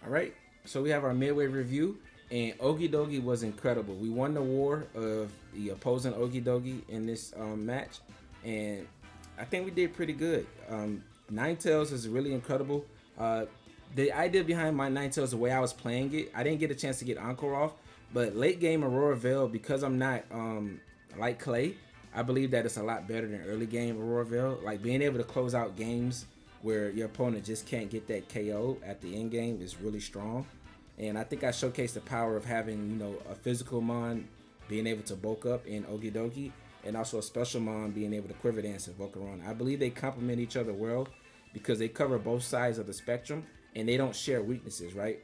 All right, so we have our midway review. And Okidogi was incredible. We won the war of the opposing Okidogi in this match, and I think we did pretty good. Ninetales is really incredible. The idea behind my Ninetales, the way I was playing it, I didn't get a chance to get Encore off, but late game Aurora Veil, because I'm not like Clay, I believe that it's a lot better than early game Aurora Veil. Like being able to close out games where your opponent just can't get that KO at the end game is really strong. And I think I showcased the power of having, you know, a physical Mon being able to bulk up in Okidogi, and also a special Mon being able to Quiver Dance in Volcarona. I believe they complement each other well because they cover both sides of the spectrum and they don't share weaknesses, right?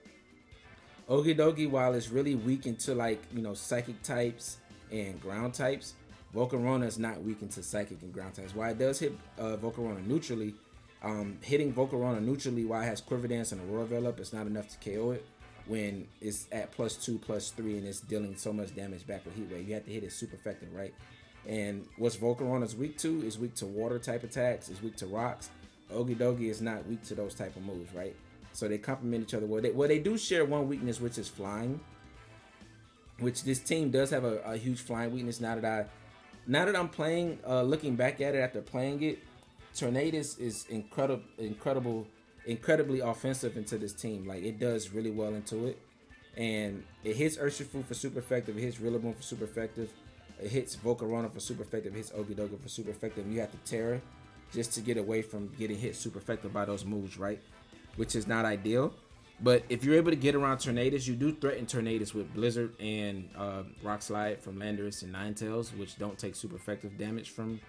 Okidogi, while it's really weak into like, you know, psychic types and ground types, Volcarona is not weak into psychic and ground types. While it does hit Volcarona neutrally, hitting Volcarona neutrally while it has Quiver Dance and Aurora Veil up, it's not enough to KO it when it's at +2, +3, and it's dealing so much damage back with Heat Wave. You have to hit it super effective, right? And what's Volcarona's weak to is weak to water type attacks, is weak to rocks. Okidogi is not weak to those type of moves, right? So they complement each other well. They do share one weakness, which is flying, which this team does have a huge flying weakness. Now that I'm playing, looking back at it after playing it, Tornadus is incredibly offensive into this team. Like it does really well into it, and it hits Urshifu for super effective. It hits Rillaboom for super effective. It hits Volcarona for super effective. It hits Okidogi for super effective. You have to Tera just to get away from getting hit super effective by those moves, right? Which is not ideal. But if you're able to get around Tornadus, you do threaten Tornadus with Blizzard and Rock Slide from Landorus and Ninetales, which don't take super effective damage from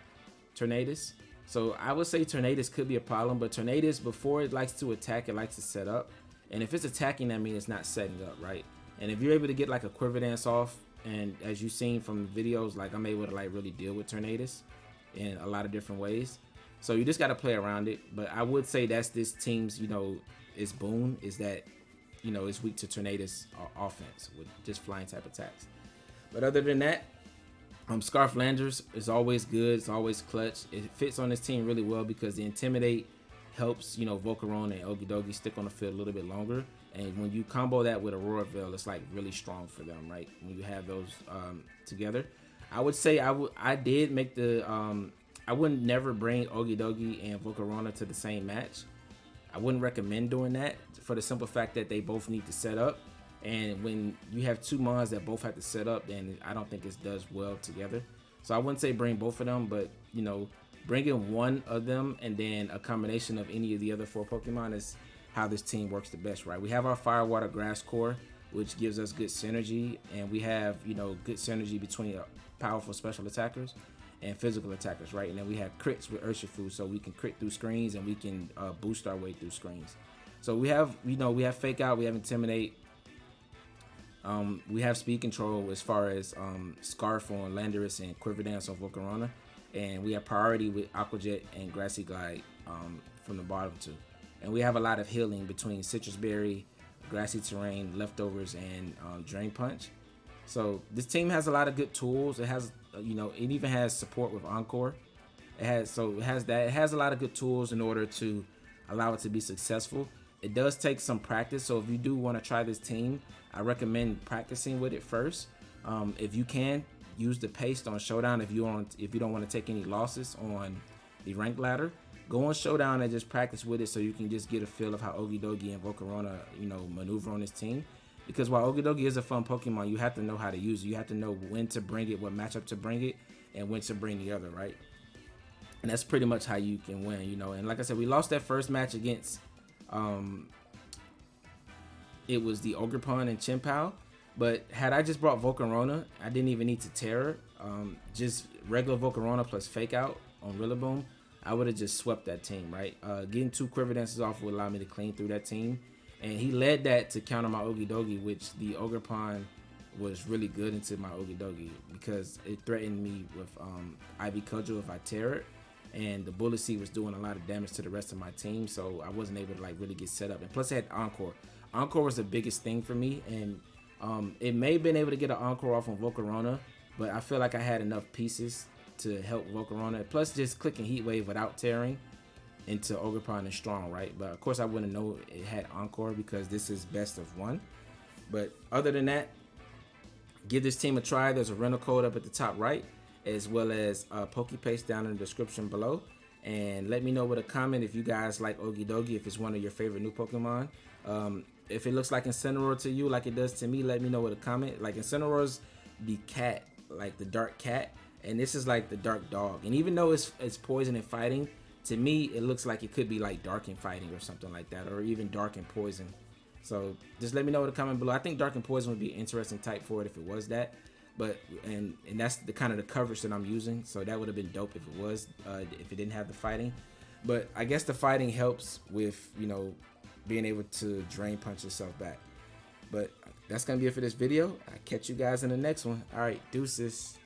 Tornadus. So I would say Tornadus could be a problem, but Tornadus, before it likes to attack, it likes to set up. And if it's attacking, that means it's not setting up, right? And if you're able to get like a Quiver Dance off, and as you've seen from the videos, like I'm able to like really deal with Tornadus in a lot of different ways. So you just got to play around it. But I would say that's this team's, you know, its boon is that, you know, it's weak to Tornadus offense with just flying type attacks. But other than that, Scarf Landers is always good. It's always clutch. It fits on this team really well because the Intimidate helps, you know, Volcarona and Okidogi stick on the field a little bit longer. And when you combo that with Aurora Veil, it's like really strong for them, right? When you have those together, I would say I did make the I wouldn't never bring Okidogi and Volcarona to the same match. I wouldn't recommend doing that for the simple fact that they both need to set up. And when you have two Mons that both have to set up, then I don't think it does well together. So I wouldn't say bring both of them, but, you know, bringing one of them and then a combination of any of the other 4 Pokemon is how this team works the best, right? We have our Fire, Water, Grass core, which gives us good synergy. And we have, you know, good synergy between powerful special attackers and physical attackers, right? And then we have crits with Urshifu, so we can crit through screens and we can boost our way through screens. So we have, you know, we have Fake Out, we have Intimidate. We have speed control as far as Scarf on Landorus and Quiver Dance on Volcarona, and we have priority with Aqua Jet and Grassy Glide from the bottom too. And we have a lot of healing between Citrus Berry, Grassy Terrain, Leftovers, and Drain Punch. So this team has a lot of good tools. It has, you know, it even has support with Encore. It has that. It has a lot of good tools in order to allow it to be successful. It does take some practice, so if you do want to try this team, I recommend practicing with it first. If you can, use the paste on Showdown. If you don't want to take any losses on the rank ladder, go on Showdown and just practice with it so you can just get a feel of how Okidogi and Volcarona, you know, maneuver on this team. Because while Okidogi is a fun Pokemon, you have to know how to use it. You have to know when to bring it, what matchup to bring it, and when to bring the other, right? And that's pretty much how you can win, you know. And like I said, we lost that first match against it was the Ogerpon and Chimpao, but had I just brought Volcarona, I didn't even need to Tera. Just regular Volcarona plus Fake Out on Rillaboom, I would have just swept that team, right? Getting 2 Quiver Dances off would allow me to clean through that team, and he led that to counter my Okidogi, which the Ogerpon was really good into my Okidogi because it threatened me with Ivy Cudgel if I Tera it. And the Bullet Seed was doing a lot of damage to the rest of my team, so I wasn't able to like really get set up. And plus, I had Encore. Encore was the biggest thing for me, and it may have been able to get an Encore off on Volcarona, but I feel like I had enough pieces to help Volcarona. Plus, just clicking Heat Wave without tearing into Ogerpon is strong, right? But of course, I wouldn't know it had Encore because this is best of 1. But other than that, give this team a try. There's a rental code up at the top right, as well as a PokePaste down in the description below. And let me know with a comment if you guys like Okidogi, if it's one of your favorite new Pokemon. If it looks like Incineroar to you like it does to me, let me know with a comment. Like Incineroar's the cat, like the dark cat, and this is like the dark dog. And even though it's poison and fighting, to me it looks like it could be like dark and fighting or something like that, or even dark and poison. So just let me know in the comment below. I think dark and poison would be an interesting type for it if it was that. But and that's the kind of the coverage that I'm using, so that would have been dope if it was, if it didn't have the fighting. But I guess the fighting helps with, you know, being able to drain punch yourself back. But that's gonna be it for this video. I'll catch you guys in the next one. All right, deuces.